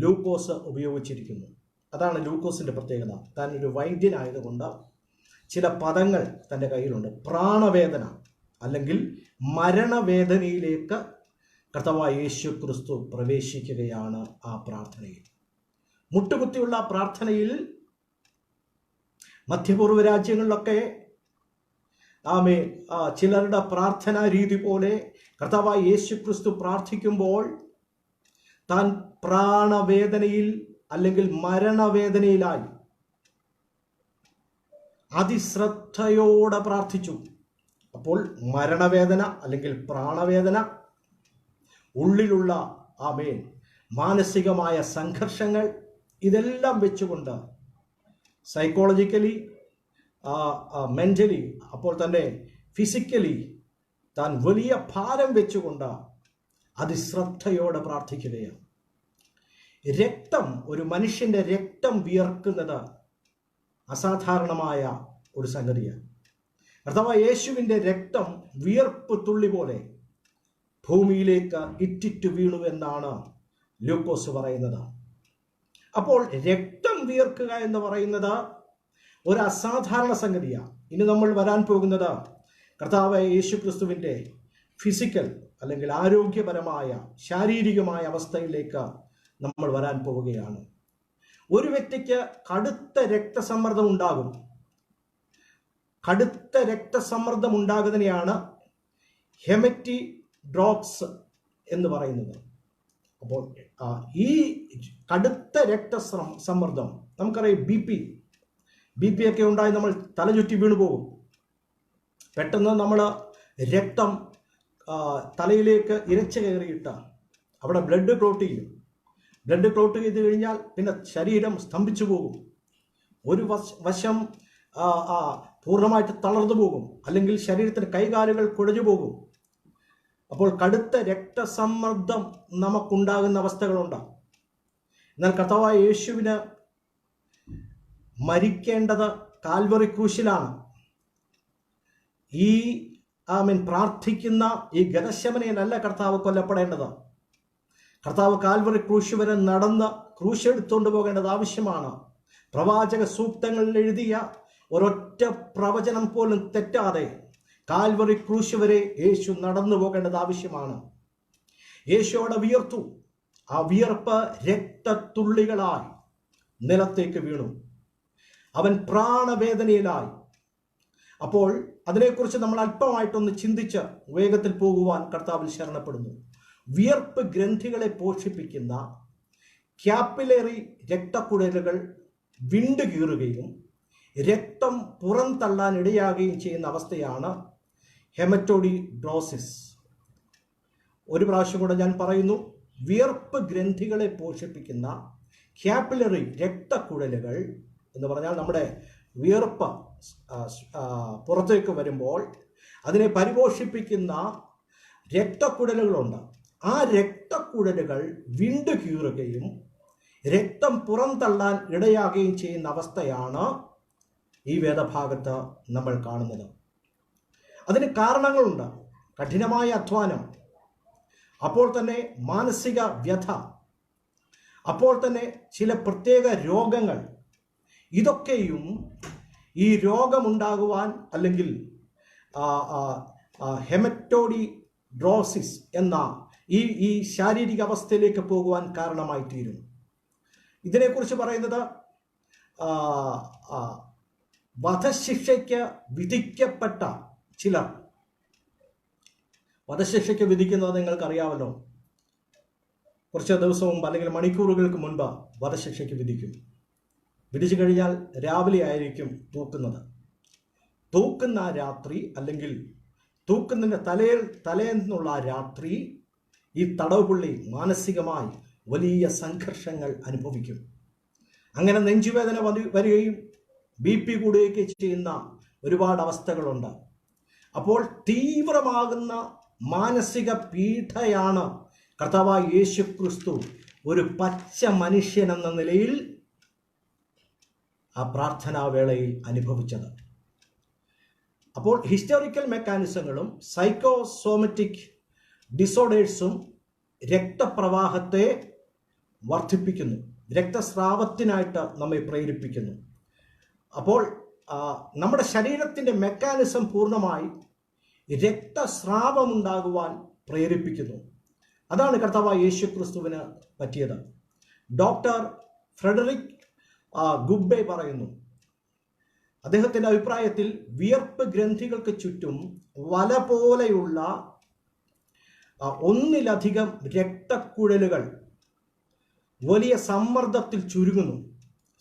ലൂക്കോസ് ഉപയോഗിച്ചിരിക്കുന്നു. അതാണ് ലൂക്കോസിൻ്റെ പ്രത്യേകത. താൻ ഒരു വൈദ്യനായതുകൊണ്ട് ചില പദങ്ങൾ തൻ്റെ കയ്യിലുണ്ട്. പ്രാണവേദന അല്ലെങ്കിൽ മരണവേദനയിലേക്ക് കർത്താവായ യേശു ക്രിസ്തു പ്രവേശിക്കുകയാണ് ആ പ്രാർത്ഥനയിൽ. മുട്ടുകുത്തിയുള്ള പ്രാർത്ഥനയിൽ മധ്യപൂർവ്വ രാജ്യങ്ങളിലൊക്കെ ചിലരുടെ പ്രാർത്ഥനാ രീതി പോലെ കർത്താവായ യേശു ക്രിസ്തു പ്രാർത്ഥിക്കുമ്പോൾ താൻ പ്രാണവേദനയിൽ അല്ലെങ്കിൽ മരണവേദനയിലായി അതിശ്രദ്ധയോടെ പ്രാർത്ഥിച്ചു. അപ്പോൾ മരണവേദന അല്ലെങ്കിൽ പ്രാണവേദന, ഉള്ളിലുള്ള മാനസികമായ സംഘർഷങ്ങൾ, ഇതെല്ലാം വെച്ചുകൊണ്ട് സൈക്കോളജിക്കലി, മെൻ്റലി, അപ്പോൾ തന്നെ ഫിസിക്കലി താൻ വലിയ ഭാരം വെച്ചുകൊണ്ട് അതിശ്രദ്ധയോടെ പ്രാർത്ഥിക്കുകയാണ്. രക്തം, ഒരു മനുഷ്യൻ്റെ രക്തം വിയർക്കുന്നത് അസാധാരണമായ ഒരു സംഗതിയാണ്. കർത്താവായ യേശുവിൻ്റെ രക്തം വിയർപ്പ് തുള്ളി പോലെ ഭൂമിയിലേക്ക് ഇറ്റിറ്റു വീണു എന്നാണ് ലൂക്കോസ് പറയുന്നത്. അപ്പോൾ രക്തം വിയർക്കുക എന്ന് പറയുന്നത് ഒരു അസാധാരണ സംഗതിയാണ്. ഇനി നമ്മൾ വരാൻ പോകുന്നത് കർത്താവായ യേശു ക്രിസ്തുവിൻ്റെ ഫിസിക്കൽ അല്ലെങ്കിൽ ആരോഗ്യപരമായ ശാരീരികമായ അവസ്ഥയിലേക്ക് നമ്മൾ വരാൻ പോവുകയാണ്. ഒരു വ്യക്തിക്ക് കടുത്ത രക്തസമ്മർദ്ദം ഉണ്ടാകും. കടുത്ത രക്തസമ്മർദ്ദം ഉണ്ടാകുന്നതിനെയാണ് ഹെമറ്റോഡ്രോപ്സ് എന്ന് പറയുന്നത്. അപ്പോൾ ഈ കടുത്ത രക്തസമ്മർദ്ദം, നമുക്കറിയാം ബി പി ഒക്കെ ഉണ്ടായി നമ്മൾ തലചുറ്റി വീണു പോകും. പെട്ടെന്ന് നമ്മൾ രക്തം തലയിലേക്ക് ഇരച്ചു കയറിയിട്ട് അവിടെ ബ്ലഡ് ക്ലോട്ട് ചെയ്യും. ബ്ലഡ് ക്ലോട്ട് ചെയ്ത് കഴിഞ്ഞാൽ പിന്നെ ശരീരം സ്തംഭിച്ചു പോകും. ഒരു വശം പൂർണ്ണമായിട്ട് തളർന്നു പോകും, അല്ലെങ്കിൽ ശരീരത്തിന് കൈകാലുകൾ കുഴഞ്ഞു പോകും. അപ്പോൾ കടുത്ത രക്തസമ്മർദ്ദം നമുക്കുണ്ടാകുന്ന അവസ്ഥകളുണ്ട്. എന്നാൽ കർത്താവായ യേശുവിന് മരിക്കേണ്ടത് കാൽവറി ക്രൂശിലാണ്. ഈ പ്രാർത്ഥിക്കുന്ന ഈ ഗെത്സമനയിലല്ല കർത്താവ് കൊല്ലപ്പെടേണ്ടത്. കർത്താവ് കാൽവറി ക്രൂശ് വരെ നടന്ന് ക്രൂശ് എടുത്തുകൊണ്ട് പോകേണ്ടത് ആവശ്യമാണ്. പ്രവാചക സൂക്തങ്ങളിൽ എഴുതിയ ഒരൊറ്റ പ്രവചനം പോലും തെറ്റാതെ കാൽവറി ക്രൂശ് വരെ യേശു നടന്നു പോകേണ്ടത് ആവശ്യമാണ്. യേശു അവിടെ വിയർത്തു. ആ വിയർപ്പ് രക്തത്തുള്ളികളായി നിലത്തേക്ക് വീണു. അവൻ പ്രാണവേദനയിലായി. അപ്പോൾ അതിനെക്കുറിച്ച് നമ്മൾ അല്പമായിട്ടൊന്ന് ചിന്തിച്ച് വേഗത്തിൽ പോകുവാൻ കർത്താവിൽ ശരണപ്പെടുന്നു. വിയർപ്പ് ഗ്രന്ഥികളെ പോഷിപ്പിക്കുന്ന ക്യാപ്പിലറി രക്തക്കുഴലുകൾ വിണ്ടുകീറുകയും രക്തം പുറന്തള്ളാൻ ഇടയാകുകയും ചെയ്യുന്ന അവസ്ഥയാണ് ഹെമറ്റോഡ്രോസിസ്. ഒരു പ്രാവശ്യം കൂടെ ഞാൻ പറയുന്നു, വിയർപ്പ് ഗ്രന്ഥികളെ പോഷിപ്പിക്കുന്ന ക്യാപ്പിലറി രക്തക്കുഴലുകൾ എന്ന് പറഞ്ഞാൽ നമ്മുടെ വിയർപ്പ് പുറത്തേക്ക് വരുമ്പോൾ അതിനെ പരിപോഷിപ്പിക്കുന്ന രക്തക്കുഴലുകളുണ്ട്. ആ രക്തക്കുഴലുകൾ വിണ്ടുകീറുകയും രക്തം പുറന്തള്ളാൻ ഇടയാകുകയും ചെയ്യുന്ന അവസ്ഥയാണ് ഈ വേദഭാഗത്ത് നമ്മൾ കാണുന്നത്. അതിന് കാരണങ്ങളുണ്ട്. കഠിനമായ അധ്വാനം, അപ്പോൾ തന്നെ മാനസിക വ്യഥ, അപ്പോൾ തന്നെ ചില പ്രത്യേക രോഗങ്ങൾ. ഇതൊക്കെയും ഈ രോഗമുണ്ടാകുവാൻ അല്ലെങ്കിൽ ഹെമറ്റോഡ്രോസിസ് എന്ന ഈ ശാരീരിക അവസ്ഥയിലേക്ക് പോകുവാൻ കാരണമായി തീരും. ഇതിനെക്കുറിച്ച് പറയുന്നത് വധശിക്ഷയ്ക്ക് വിധിക്കപ്പെട്ട ചിലർ, വധശിക്ഷയ്ക്ക് വിധിക്കുന്നത് നിങ്ങൾക്കറിയാമല്ലോ. കുറച്ച് ദിവസം മുമ്പ് അല്ലെങ്കിൽ മണിക്കൂറുകൾക്ക് മുൻപ് വധശിക്ഷയ്ക്ക് വിധിക്കും. വിധിച്ചു കഴിഞ്ഞാൽ രാവിലെ ആയിരിക്കും തൂക്കുന്നത്. തൂക്കുന്ന രാത്രി അല്ലെങ്കിൽ തൂക്കുന്നതിൻ്റെ തലേന്നുള്ള രാത്രി ഈ തടവുപുള്ളി മാനസികമായി വലിയ സംഘർഷങ്ങൾ അനുഭവിക്കും. അങ്ങനെ നെഞ്ചുവേദന വരികയും BP കൂടുകയൊക്കെ ചെയ്യുന്ന ഒരുപാട് അവസ്ഥകളുണ്ട്. അപ്പോൾ തീവ്രമാകുന്ന മാനസിക പീഡയാണ് കർത്താവായ യേശു ക്രിസ്തു ഒരു പച്ച മനുഷ്യൻ എന്ന നിലയിൽ ആ പ്രാർത്ഥനാവേളയിൽ അനുഭവിച്ചത്. അപ്പോൾ ഹിസ്റ്റോറിക്കൽ മെക്കാനിസങ്ങളും സൈക്കോസോമറ്റിക് ഡിസോർഡേഴ്സും രക്തപ്രവാഹത്തെ വർദ്ധിപ്പിക്കുന്നു, രക്തസ്രാവത്തിനായിട്ട് നമ്മെ പ്രേരിപ്പിക്കുന്നു. അപ്പോൾ നമ്മുടെ ശരീരത്തിൻ്റെ മെക്കാനിസം പൂർണ്ണമായി രക്തസ്രാവമുണ്ടാകുവാൻ പ്രേരിപ്പിക്കുന്നു. അതാണ് കർത്താവായ യേശു ക്രിസ്തുവിന് പറ്റിയത്. ഡോക്ടർ ഫ്രെഡറിക് ഗുബ്ബെ പറയുന്നു, അദ്ദേഹത്തിൻ്റെ അഭിപ്രായത്തിൽ വിയർപ്പ് ഗ്രന്ഥികൾക്ക് ചുറ്റും വല പോലെയുള്ള ഒന്നിലധികം രക്തക്കുഴലുകൾ വലിയ സമ്മർദ്ദത്തിൽ ചുരുങ്ങുന്നു.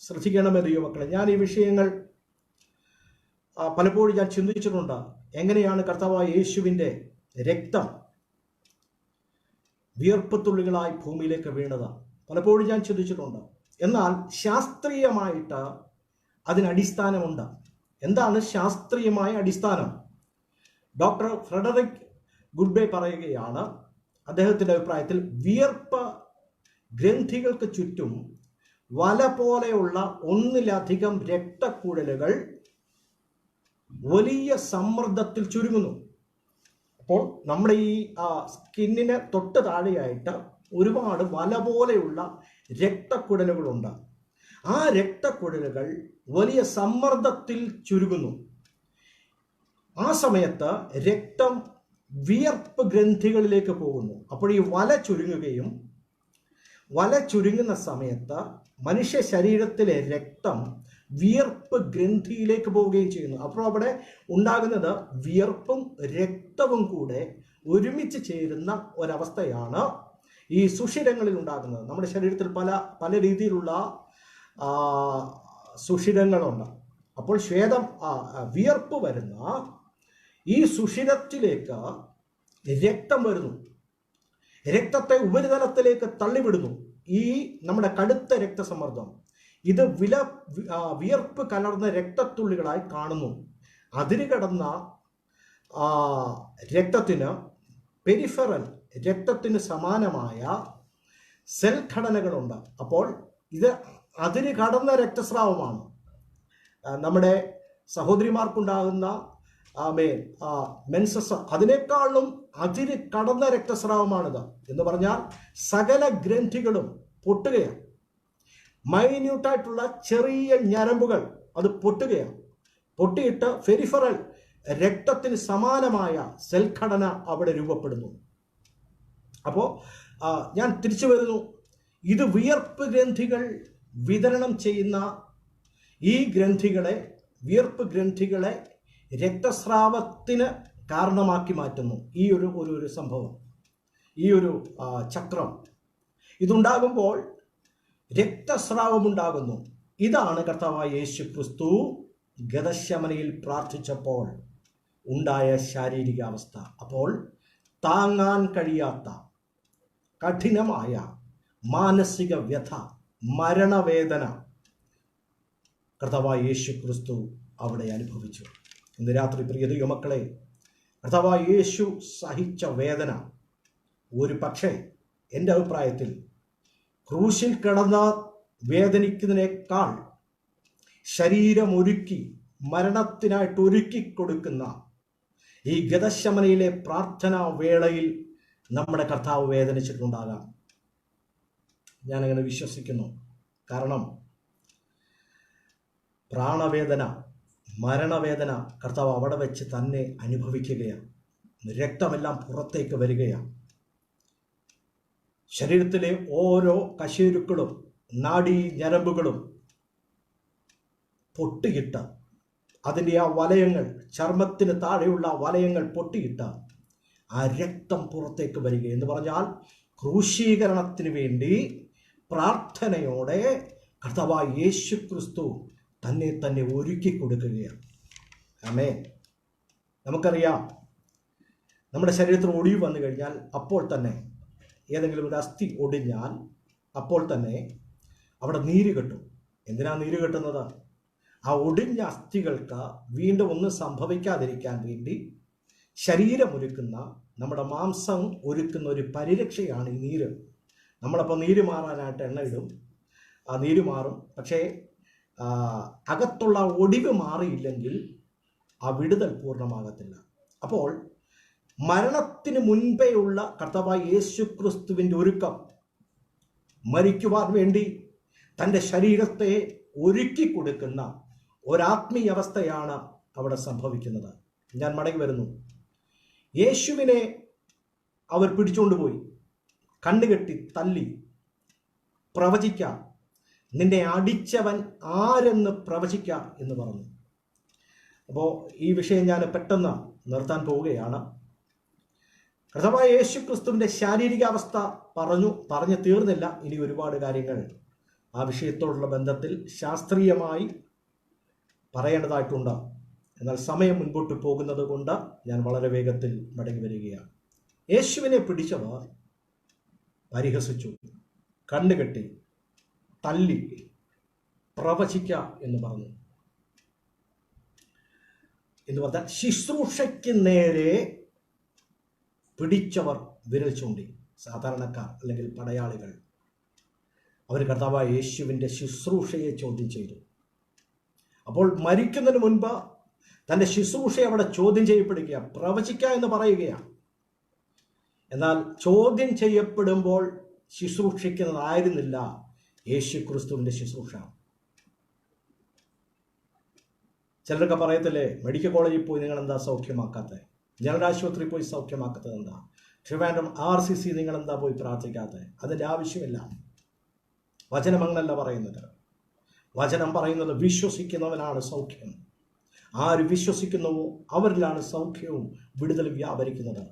ശ്രദ്ധിക്കണമെന്ന് യുവമക്കളെ, ഞാൻ ഈ വിഷയങ്ങൾ പലപ്പോഴും ഞാൻ ചിന്തിച്ചിട്ടുണ്ട്. എങ്ങനെയാണ് കർത്താവായ യേശുവിൻ്റെ രക്തം വിയർപ്പ് തുള്ളികളായി ഭൂമിയിലേക്ക് വീണത്? പലപ്പോഴും ഞാൻ ചിന്തിച്ചിട്ടുണ്ട്. എന്നാൽ ശാസ്ത്രീയമായിട്ട് അതിന് അടിസ്ഥാനമുണ്ട്. എന്താണ് ശാസ്ത്രീയമായ അടിസ്ഥാനം? ഡോക്ടർ ഫ്രെഡറിക് ഗുബ്ബെ പറയുകയാണ്, അദ്ദേഹത്തിൻ്റെ അഭിപ്രായത്തിൽ വിയർപ്പ് ഗ്രന്ഥികൾക്ക് ചുറ്റും വല പോലെയുള്ള ഒന്നിലധികം രക്തക്കുഴലുകൾ വലിയ സമ്മർദ്ദത്തിൽ ചുരുങ്ങുന്നു. അപ്പോൾ നമ്മുടെ ഈ സ്കിന്നിന് തൊട്ട് താഴെയായിട്ട് ഒരുപാട് വല പോലെയുള്ള രക്തക്കുഴലുകളുണ്ട്. ആ രക്തക്കുഴലുകൾ വലിയ സമ്മർദ്ദത്തിൽ ചുരുങ്ങുന്നു. ആ സമയത്ത് രക്തം വിയർപ്പ് ഗ്രന്ഥികളിലേക്ക് പോകുന്നു. അപ്പോൾ ഈ വല ചുരുങ്ങുന്ന സമയത്ത് മനുഷ്യ ശരീരത്തിലെ രക്തം വിയർപ്പ് ഗ്രന്ഥിയിലേക്ക് പോവുകയും ചെയ്യുന്നു. അപ്പോൾ അവിടെ ഉണ്ടാകുന്നത് വിയർപ്പും രക്തവും കൂടെ ഒരുമിച്ച് ചേരുന്ന ഒരവസ്ഥയാണ് ഈ സുഷിരങ്ങളിൽ ഉണ്ടാകുന്നത്. നമ്മുടെ ശരീരത്തിൽ പല രീതിയിലുള്ള സുഷിരങ്ങളുണ്ട്. അപ്പോൾ വിയർപ്പ് വരുന്ന ഈ സുഷിരത്തിലേക്ക് രക്തം വരുന്നു, രക്തത്തെ ഉപരിതലത്തിലേക്ക് തള്ളിവിടുന്നു. ഈ നമ്മുടെ കടുത്ത രക്തസമ്മർദ്ദം ഇത് വിയർപ്പ് കലർന്ന രക്തത്തുള്ളികളായി കാണുന്നു. അതിന് കടന്ന രക്തത്തിന് പെരിഫറൽ രക്തത്തിന് സമാനമായ സെൽ ഘടനകളുണ്ട്. അപ്പോൾ ഇത് അതിന് കടന്ന രക്തസ്രാവമാണ്. നമ്മുടെ സഹോദരിമാർക്കുണ്ടാകുന്ന മെൻസസ് അതിനേക്കാളും അതിന് കടന്ന രക്തസ്രാവമാണിത്. എന്ന് പറഞ്ഞാൽ സകല ഗ്രന്ഥികളും പൊട്ടുകയാണ്. മൈന്യൂട്ടായിട്ടുള്ള ചെറിയ ഞരമ്പുകൾ അത് പൊട്ടുകയാണ്. പൊട്ടിയിട്ട് പെരിഫറൽ രക്തത്തിന് സമാനമായ സെൽ ഘടന അവിടെ രൂപപ്പെടുന്നു. അപ്പോൾ ഞാൻ തിരിച്ചു വരുന്നു. ഇത് വിയർപ്പ് ഗ്രന്ഥികൾ വിതരണം ചെയ്യുന്ന ഈ വിയർപ്പ് ഗ്രന്ഥികളെ രക്തസ്രാവത്തിന് കാരണമാക്കി മാറ്റുന്നു. ഈ ഒരു സംഭവം, ഈ ഒരു ചക്രം ഇതുണ്ടാകുമ്പോൾ രക്തസ്രാവമുണ്ടാകുന്നു. ഇതാണ് കർത്താവായ യേശു ക്രിസ്തു ഗതശമനയിൽ പ്രാർത്ഥിച്ചപ്പോൾ ഉണ്ടായ ശാരീരികാവസ്ഥ. അപ്പോൾ താങ്ങാൻ കഴിയാത്ത കഠിനമായ മാനസിക വ്യഥ, മരണവേദന കർത്താവായ യേശു ക്രിസ്തു അവിടെ അനുഭവിച്ചു. ഇന്ന് രാത്രി പ്രിയ ദൈവമക്കളെ, കർത്താവായ യേശു സഹിച്ച വേദന ഒരു പക്ഷേ എൻ്റെ അഭിപ്രായത്തിൽ ക്രൂശിൽ കിടന്ന വേദനിക്കുന്നതിനേക്കാൾ ശരീരമൊരുക്കി മരണത്തിനായിട്ട് ഒരുക്കി കൊടുക്കുന്ന ഈ ഗതശമനയിലെ പ്രാർത്ഥനാ വേളയിൽ നമ്മുടെ കർത്താവ് വേദനിച്ചിട്ടുണ്ടാകാം. ഞാനങ്ങനെ വിശ്വസിക്കുന്നു. കാരണം പ്രാണവേദന, മരണവേദന കർത്താവ് അവിടെ വെച്ച് തന്നെ അനുഭവിക്കുകയാണ്. രക്തമെല്ലാം പുറത്തേക്ക് വരികയാണ്. ശരീരത്തിലെ ഓരോ കശേരുക്കളും നാഡീ ഞരമ്പുകളും പൊട്ടിയിട്ട് അതിൻ്റെ ആ വലയങ്ങൾ, ചർമ്മത്തിന് താഴെയുള്ള വലയങ്ങൾ പൊട്ടിയിട്ട് ആ രക്തം പുറത്തേക്ക് വരിക എന്ന് പറഞ്ഞാൽ ക്രൂശീകരണത്തിന് വേണ്ടി പ്രാർത്ഥനയോടെ കർത്താവായ യേശു ക്രിസ്തു തന്നെ ഒരുക്കി കൊടുക്കുകയാണ്. ആമേൻ. നമുക്കറിയാം, നമ്മുടെ ശരീരത്തിൽ ഒടിവ് വന്നു കഴിഞ്ഞാൽ അപ്പോൾ തന്നെ, ഏതെങ്കിലും ഒരു അസ്ഥി ഒടിഞ്ഞാൽ അപ്പോൾ തന്നെ അവിടെ നീര് കെട്ടും. എന്തിനാണ് നീര് കെട്ടുന്നത്? ആ ഒടിഞ്ഞ അസ്ഥികൾക്ക് വീണ്ടും ഒന്നും സംഭവിക്കാതിരിക്കാൻ വേണ്ടി ശരീരമൊരുക്കുന്ന, നമ്മുടെ മാംസം ഒരുക്കുന്ന ഒരു പരിരക്ഷയാണ് ഈ നീര്. നമ്മളപ്പോൾ നീര് മാറാനായിട്ട് എണ്ണ ഇടും, ആ നീര് മാറും. പക്ഷേ അകത്തുള്ള ഒടിവ് മാറിയില്ലെങ്കിൽ ആ വിടുതൽ പൂർണ്ണമാകത്തില്ല. അപ്പോൾ മരണത്തിന് മുൻപേ ഉള്ള കർത്താവായ യേശു ക്രിസ്തുവിൻ്റെ ഒരുക്കം, മരിക്കുവാൻ വേണ്ടി തൻ്റെ ശരീരത്തെ ഒരുക്കി കൊടുക്കുന്ന ഒരാത്മീയ അവസ്ഥയാണ് അവിടെ സംഭവിക്കുന്നത്. ഞാൻ മടങ്ങി വരുന്നു. യേശുവിനെ അവർ പിടിച്ചുകൊണ്ടുപോയി, കണ്ണുകെട്ടി തല്ലി, പ്രവചിക്കാം, നിന്നെ അടിച്ചവൻ ആരെന്ന് പ്രവചിക്കാം എന്ന് പറഞ്ഞു. അപ്പോൾ ഈ വിഷയം ഞാൻ പെട്ടെന്ന് നിർത്താൻ പോവുകയാണ്. കർത്താവായ യേശു ക്രിസ്തുവിൻ്റെ ശാരീരികാവസ്ഥ പറഞ്ഞു തീർന്നില്ല. ഇനി ഒരുപാട് കാര്യങ്ങൾ ആ വിഷയത്തോടുള്ള ബന്ധത്തിൽ ശാസ്ത്രീയമായി പറയേണ്ടതായിട്ടുണ്ട്. എന്നാൽ സമയം മുൻപോട്ട് പോകുന്നത് കൊണ്ട് ഞാൻ വളരെ വേഗത്തിൽ മടങ്ങി വരികയാണ്. യേശുവിനെ പിടിച്ചവർ പരിഹസിച്ചു, കണ്ണുകെട്ടി, തല്ലി, പ്രവചിക്ക എന്ന് പറഞ്ഞു. എന്ന് പറഞ്ഞാൽ ശുശ്രൂഷയ്ക്ക് നേരെ പിടിച്ചവർ വിരൽ ചൂണ്ടി. സാധാരണക്കാർ അല്ലെങ്കിൽ പടയാളികൾ അവർ കർത്താവായ യേശുവിൻ്റെ ശുശ്രൂഷയെ ചോദ്യം ചെയ്തു. അപ്പോൾ മരിക്കുന്നതിന് മുൻപ് തൻ്റെ ശുശ്രൂഷയെ അവിടെ ചോദ്യം ചെയ്യപ്പെടുക, പ്രവചിക്കുക എന്ന് പറയുകയാണ്. എന്നാൽ ചോദ്യം ചെയ്യപ്പെടുമ്പോൾ ശുശ്രൂഷിക്കുന്നതായിരുന്നില്ല യേശു ക്രിസ്തുവിൻ്റെ ശുശ്രൂഷ. ചിലരൊക്കെ പറയത്തില്ലേ, മെഡിക്കൽ കോളേജിൽ പോയി നിങ്ങൾ എന്താ സൗഖ്യമാക്കാത്തത്, ജനറൽ ആശുപത്രിയിൽ പോയി സൗഖ്യമാക്കാത്തത് എന്താ, ട്രിവാൻഡ്രം RCC നിങ്ങൾ എന്താ പോയി പ്രാർത്ഥിക്കാത്തത്? അതിൻ്റെ ആവശ്യമില്ല. വചനം അങ്ങനല്ല പറയുന്നത്. വചനം പറയുന്നത് വിശ്വസിക്കുന്നവനാണ് സൗഖ്യം. ആര് വിശ്വസിക്കുന്നുവോ അവരിലാണ് സൗഖ്യവും വിടുതലും വ്യാപരിക്കുന്നത്.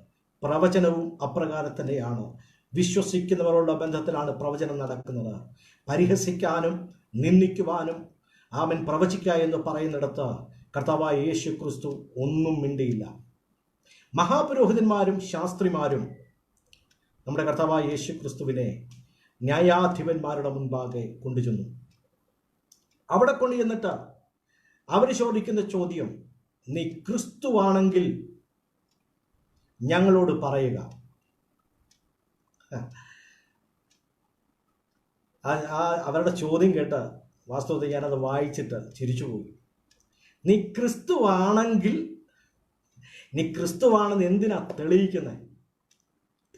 പ്രവചനവും അപ്രകാരം തന്നെയാണ്. വിശ്വസിക്കുന്നവരുള്ള ബന്ധത്തിലാണ് പ്രവചനം നടക്കുന്നത്. പരിഹസിക്കാനും നിന്ദിക്കുവാനും ആമൻ പ്രവചിക്കുക എന്ന് പറയുന്നിടത്ത് കർത്താവായ യേശു ക്രിസ്തു ഒന്നും മിണ്ടിയില്ല. മഹാപുരോഹിതന്മാരും ശാസ്ത്രിമാരും നമ്മുടെ കർത്താവായ യേശു ക്രിസ്തുവിനെ ന്യായാധിപന്മാരുടെ മുൻപാകെ കൊണ്ടുചെന്നു. അവിടെ കൊണ്ടു ചെന്നിട്ട് അവർ ചോദിക്കുന്ന ചോദ്യം, നീ ക്രിസ്തുവാണെങ്കിൽ ഞങ്ങളോട് പറയുക. അവരുടെ ചോദ്യം കേട്ട് വാസ്തവത്തിൽ ഞാനത് വായിച്ചിട്ട് ചിരിച്ചുപോയി. നീ ക്രിസ്തുവാണെങ്കിൽ, നീ ക്രിസ്തുവാണെന്ന് എന്തിനാ തെളിയിക്കുന്നത്?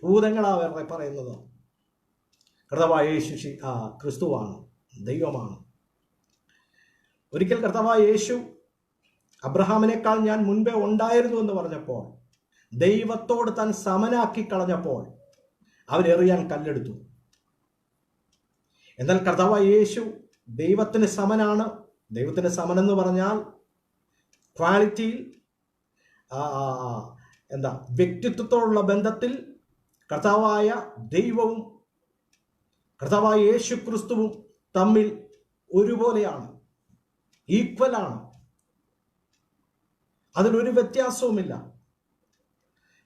ഭൂതങ്ങളാ വേറെ പറയുന്നത്. കർത്താവായ യേശു ക്രിസ്തുവാണ്, ദൈവമാണ്. ഒരിക്കൽ കർത്താവായ യേശു അബ്രഹാമിനേക്കാൾ ഞാൻ മുൻപേ ഉണ്ടായിരുന്നു എന്ന് പറഞ്ഞപ്പോൾ, ദൈവത്തോട് താൻ സമനാക്കി കളഞ്ഞപ്പോൾ അവരെറിയാൻ കല്ലെടുത്തു. എന്നാൽ കർത്താവായ യേശു ദൈവത്തിന് സമനാണ്. ദൈവത്തിന് സമനെന്ന് പറഞ്ഞാൽ ക്വാളിറ്റിയിൽ, വ്യക്തിത്വത്തോടുള്ള ബന്ധത്തിൽ കർത്താവായ ദൈവവും കർത്താവായ യേശു ക്രിസ്തുവും തമ്മിൽ ഒരുപോലെയാണ്, ഈക്വലാണ്. അതിലൊരു വ്യത്യാസവുമില്ല.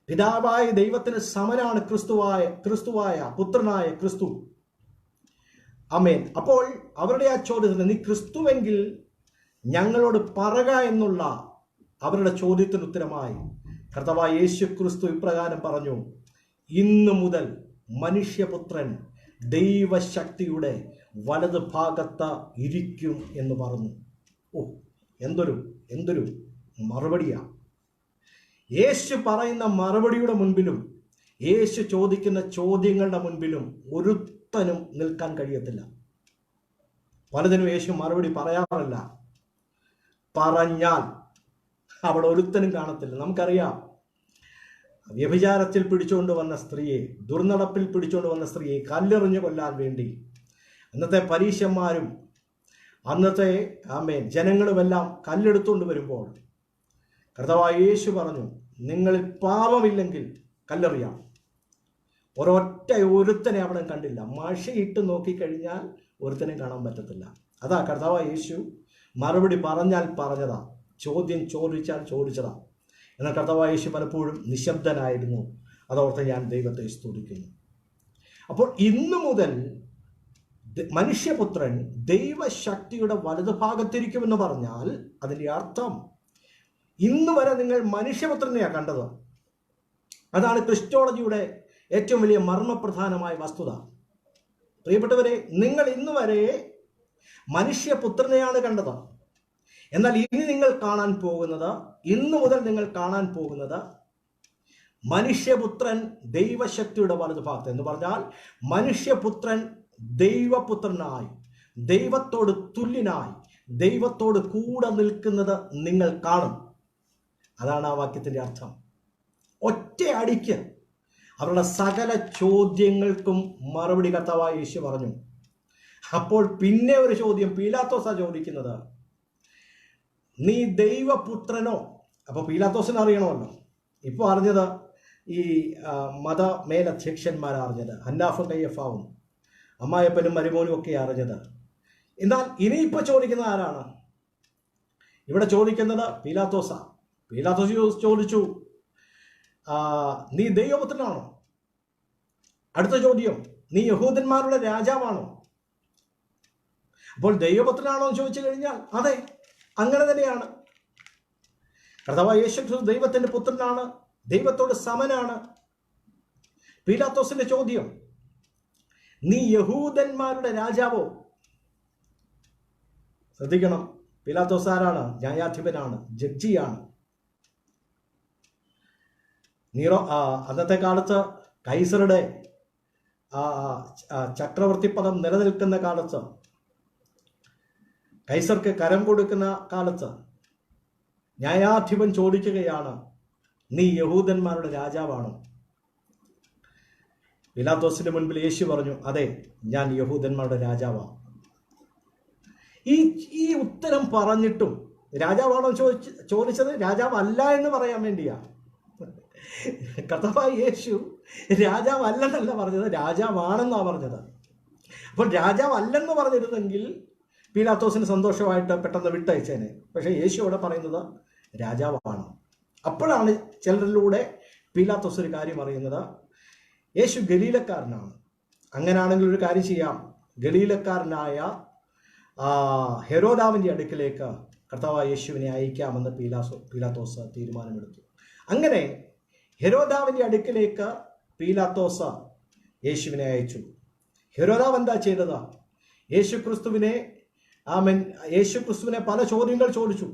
പിതാവായ ദൈവത്തിന് സമനാണ് ക്രിസ്തുവായ പുത്രനായ ക്രിസ്തു. ആമേൻ. അപ്പോൾ അവരുടെ ആ ചോദ്യത്തിന്, നീ ക്രിസ്തുവെങ്കിൽ ഞങ്ങളോട് പറക എന്നുള്ള അവരുടെ ചോദ്യത്തിന് ഉത്തരമായി കർത്താവായ യേശു ക്രിസ്തു ഇപ്രകാരം പറഞ്ഞു, ഇന്നു മുതൽ മനുഷ്യപുത്രൻ ദൈവശക്തിയുടെ വലത് ഭാഗത്ത് ഇരിക്കും എന്ന് പറഞ്ഞു. എന്തൊരു മറുപടിയാ! യേശു പറയുന്ന മറുപടിയുടെ മുൻപിലും യേശു ചോദിക്കുന്ന ചോദ്യങ്ങളുടെ മുൻപിലും ഒരുത്തനും നിൽക്കാൻ കഴിയത്തില്ല. പലതിനും യേശു മറുപടി പറയാറില്ല. പറഞ്ഞാൽ അവിടെ ഒരുത്തനും കാണത്തില്ല. നമുക്കറിയാം, വ്യഭിചാരത്തിൽ പിടിച്ചുകൊണ്ട് വന്ന സ്ത്രീയെ, ദുർനടപ്പിൽ പിടിച്ചുകൊണ്ട് വന്ന സ്ത്രീയെ കല്ലെറിഞ്ഞു കൊല്ലാൻ വേണ്ടി അന്നത്തെ പരീശന്മാരും അന്നത്തെ ജനങ്ങളുമെല്ലാം കല്ലെടുത്തുകൊണ്ട് വരുമ്പോൾ കർത്താവായ യേശു പറഞ്ഞു, നിങ്ങളിൽ പാപമില്ലെങ്കിൽ കല്ലെറിയാം. ഒരുത്തനെ അവിടെ കണ്ടില്ല. മഷയിട്ട് നോക്കിക്കഴിഞ്ഞാൽ ഒരുത്തനെ കാണാൻ പറ്റത്തില്ല. അതാ കർത്താവായ യേശു മറുപടി പറഞ്ഞാൽ പറഞ്ഞതാ, ചോദ്യം ചോദിച്ചാൽ ചോദിച്ചതാ. എന്നാൽ കർത്താവായ യേശു പലപ്പോഴും നിശബ്ദനായിരുന്നു. അതോർത്ത് ഞാൻ ദൈവത്തെ സ്തുതിക്കുന്നു. അപ്പോൾ ഇന്നു മുതൽ മനുഷ്യപുത്രൻ ദൈവശക്തിയുടെ വലതുഭാഗത്തിരിക്കുമെന്ന് പറഞ്ഞാൽ അതിൻ്റെ അർത്ഥം ഇന്ന് വരെ നിങ്ങൾ മനുഷ്യപുത്രനെയാണ് കണ്ടത്. അതാണ് ക്രിസ്റ്റോളജിയുടെ ഏറ്റവും വലിയ മർമ്മപ്രധാനമായ വസ്തുത. പ്രിയപ്പെട്ടവരെ, നിങ്ങൾ ഇന്ന് വരെ മനുഷ്യപുത്രനെയാണ് കണ്ടത്. എന്നാൽ ഇനി നിങ്ങൾ കാണാൻ പോകുന്നത്, ഇന്നു മുതൽ നിങ്ങൾ കാണാൻ പോകുന്നത് മനുഷ്യപുത്രൻ ദൈവശക്തിയുടെ വലതുഭാഗത്ത്, എന്ന് പറഞ്ഞാൽ മനുഷ്യപുത്രൻ ദൈവപുത്രനായി, ദൈവത്തോട് തുല്യനായി, ദൈവത്തോട് കൂടെ നിൽക്കുന്നത് നിങ്ങൾ കാണും. അതാണ് ആ വാക്യത്തിന്റെ അർത്ഥം. ഒറ്റ അടിക്ക് അവരുടെ സകല ചോദ്യങ്ങൾക്കും മറുപടി കർത്താവായ യേശു പറഞ്ഞു. അപ്പോൾ പിന്നെ ഒരു ചോദ്യം പീലാത്തോസാ ചോദിക്കുന്നത്, നീ ദൈവപുത്രനോ? അപ്പൊ പീലാത്തോസിന് അറിയണമല്ലോ. ഇപ്പോൾ അറിഞ്ഞത് ഈ മത മേലധ്യക്ഷന്മാർ അറിഞ്ഞത്, ഹന്നാഫും കയ്യഫാവും അമ്മായപ്പനും മരുമോനും ഒക്കെ അറിഞ്ഞത്. എന്നാൽ ഇനിയിപ്പോ ചോദിക്കുന്നത് ആരാണ്? ഇവിടെ ചോദിക്കുന്നത് പീലാത്തോസാ. പീലാത്തോസ് ചോദിച്ചു, നീ ദൈവപുത്രനാണോ? അടുത്ത ചോദ്യം, നീ യഹൂദന്മാരുടെ രാജാവാണോ? അപ്പോൾ ദൈവപുത്രനാണോ എന്ന് ചോദിച്ചു കഴിഞ്ഞാൽ അതെ, അങ്ങനെ തന്നെയാണ്. കർത്താവായ യേശു ക്രിസ്തു ദൈവത്തിന്റെ പുത്രനാണ്, ദൈവത്തോട് സമനാണ്. പീലാത്തോസിന്റെ ചോദ്യം, നീ യഹൂദന്മാരുടെ രാജാവോ? ശ്രദ്ധിക്കണം, പീലാത്തോസ് ആരാണ്? ന്യായാധിപനാണ്, ജഡ്ജിയാണ്. നീറോ അന്നത്തെ കാലത്ത് കൈസറുടെ ചക്രവർത്തി പദം നിലനിൽക്കുന്ന കാലത്ത്, കൈസർക്ക് കരം കൊടുക്കുന്ന കാലത്ത് ന്യായാധിപൻ ചോദിക്കുകയാണ്, നീ യഹൂദന്മാരുടെ രാജാവാണോ? പീലാത്തോസിന്റെ മുൻപിൽ യേശു പറഞ്ഞു, അതെ, ഞാൻ യഹൂദന്മാരുടെ രാജാവാണ്. ഈ ഉത്തരം പറഞ്ഞിട്ടും രാജാവാണോ ചോദിച്ചത് രാജാവല്ല എന്ന് പറയാൻ വേണ്ടിയാ. കർത്താവായ യേശു രാജാവല്ലെന്നല്ല പറഞ്ഞത്, രാജാവാണെന്നാണ് പറഞ്ഞത്. അപ്പോൾ രാജാവല്ലെന്ന് പറഞ്ഞിരുന്നെങ്കിൽ പീലാത്തോസിന് സന്തോഷമായിട്ട് പെട്ടെന്ന് വിട്ടയച്ചേനെ. പക്ഷേ യേശു അവിടെ പറയുന്നത് രാജാവാണ്. അപ്പോഴാണ് ചിലരിലൂടെ പീലാത്തോസ് ഒരു കാര്യം അറിയുന്നത്, യേശു ഗലീലക്കാരനാണ്. അങ്ങനെയാണെങ്കിൽ ഒരു കാര്യം ചെയ്യാം, ഗലീലക്കാരനായ ഹെരോദാവിൻ്റെ അടുക്കിലേക്ക് കർത്താവായ യേശുവിനെ അയക്കാമെന്ന് പീലാത്തോസ് തീരുമാനമെടുത്തു. അങ്ങനെ ഹെരോദാവിൻ്റെ അടുക്കിലേക്ക് പീലാത്തോസ് യേശുവിനെ അയച്ചു. ഹെരോദാവ് എന്താ ചെയ്തത്? യേശുക്രിസ്തുവിനെ പല ചോദ്യങ്ങൾ ചോദിച്ചു.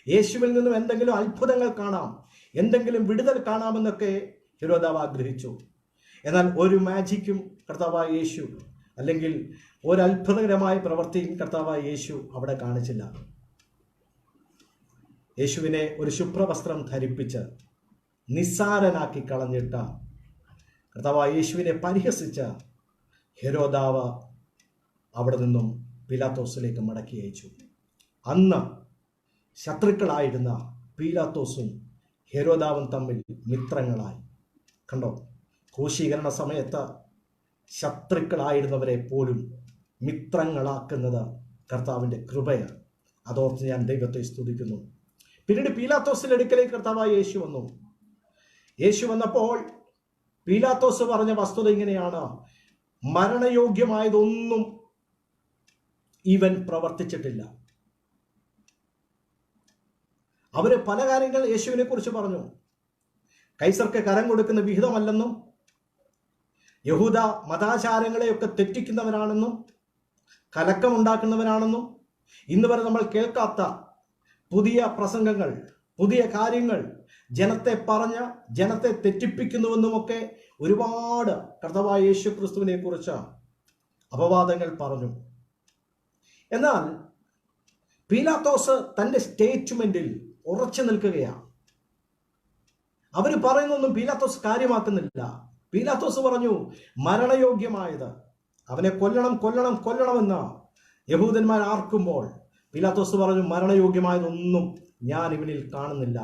യേശുവിൽ നിന്നും എന്തെങ്കിലും അത്ഭുതങ്ങൾ കാണാം, എന്തെങ്കിലും വിടുതൽ കാണാമെന്നൊക്കെ ഹെരോദാവ് ആഗ്രഹിച്ചു. എന്നാൽ ഒരു മാജിക്കും കർത്താവായ യേശു, അല്ലെങ്കിൽ ഒരു അത്ഭുതകരമായ പ്രവൃത്തിയും കർത്താവായ യേശു അവിടെ കാണിച്ചില്ല. യേശുവിനെ ഒരു ശുഭ്രവസ്ത്രം ധരിപ്പിച്ച് നിസ്സാരനാക്കി കളഞ്ഞിട്ട കർത്താവായ യേശുവിനെ പരിഹസിച്ച ഹെരോദാവ് അവിടെ നിന്നും പീലാത്തോസിലേക്ക് മടക്കി അയച്ചു. അന്ന് ശത്രുക്കളായിരുന്ന പീലാത്തോസും ഹെരോദാവും തമ്മിൽ മിത്രങ്ങളായി. കണ്ടോ, ക്രൂശീകരണ സമയത്ത് ശത്രുക്കളായിരുന്നവരെ പോലും മിത്രങ്ങളാക്കുന്നത് കർത്താവിൻ്റെ കൃപയാണ്. അതോർത്ത് ഞാൻ ദൈവത്തെ സ്തുതിക്കുന്നു. പിന്നീട് പീലാത്തോസിന്റെ അടുക്കലേക്ക് കർത്താവായ യേശു വന്നു. യേശു വന്നപ്പോൾ പീലാത്തോസ് പറഞ്ഞ വസ്തുത ഇങ്ങനെയാണ്, മരണയോഗ്യമായതൊന്നും ഇവൻ പ്രവർത്തിച്ചിട്ടില്ല. അവര് പല കാര്യങ്ങൾ യേശുവിനെ കുറിച്ച് പറഞ്ഞു. കൈസർക്ക് കരം കൊടുക്കുന്ന വിഹിതമല്ലെന്നും, യഹൂദ മതാചാരങ്ങളെയൊക്കെ തെറ്റിക്കുന്നവനാണെന്നും, കലക്കമുണ്ടാക്കുന്നവനാണെന്നും, ഇന്ന് വരെ നമ്മൾ കേൾക്കാത്ത പുതിയ പ്രസംഗങ്ങൾ, പുതിയ കാര്യങ്ങൾ ജനത്തെ തെറ്റിപ്പിക്കുന്നുവെന്നുമൊക്കെ ഒരുപാട് കർത്താവായ യേശു ക്രിസ്തുവിനെ കുറിച്ച് അപവാദങ്ങൾ പറഞ്ഞു. എന്നാൽ പീലാത്തോസ് തൻ്റെ സ്റ്റേറ്റ്മെന്റിൽ ഉറച്ചു നിൽക്കുകയാണ്. അവർ പറയുന്നൊന്നും പീലാത്തോസ് കാര്യമാക്കുന്നില്ല. പീലാത്തോസ് പറഞ്ഞു, മരണയോഗ്യമായത് അവനെ കൊല്ലണമെന്ന് യഹൂദന്മാർ ആർക്കുമ്പോൾ പീലാത്തോസ് പറഞ്ഞു, മരണയോഗ്യമായതൊന്നും ഞാൻ ഇവനിൽ കാണുന്നില്ല,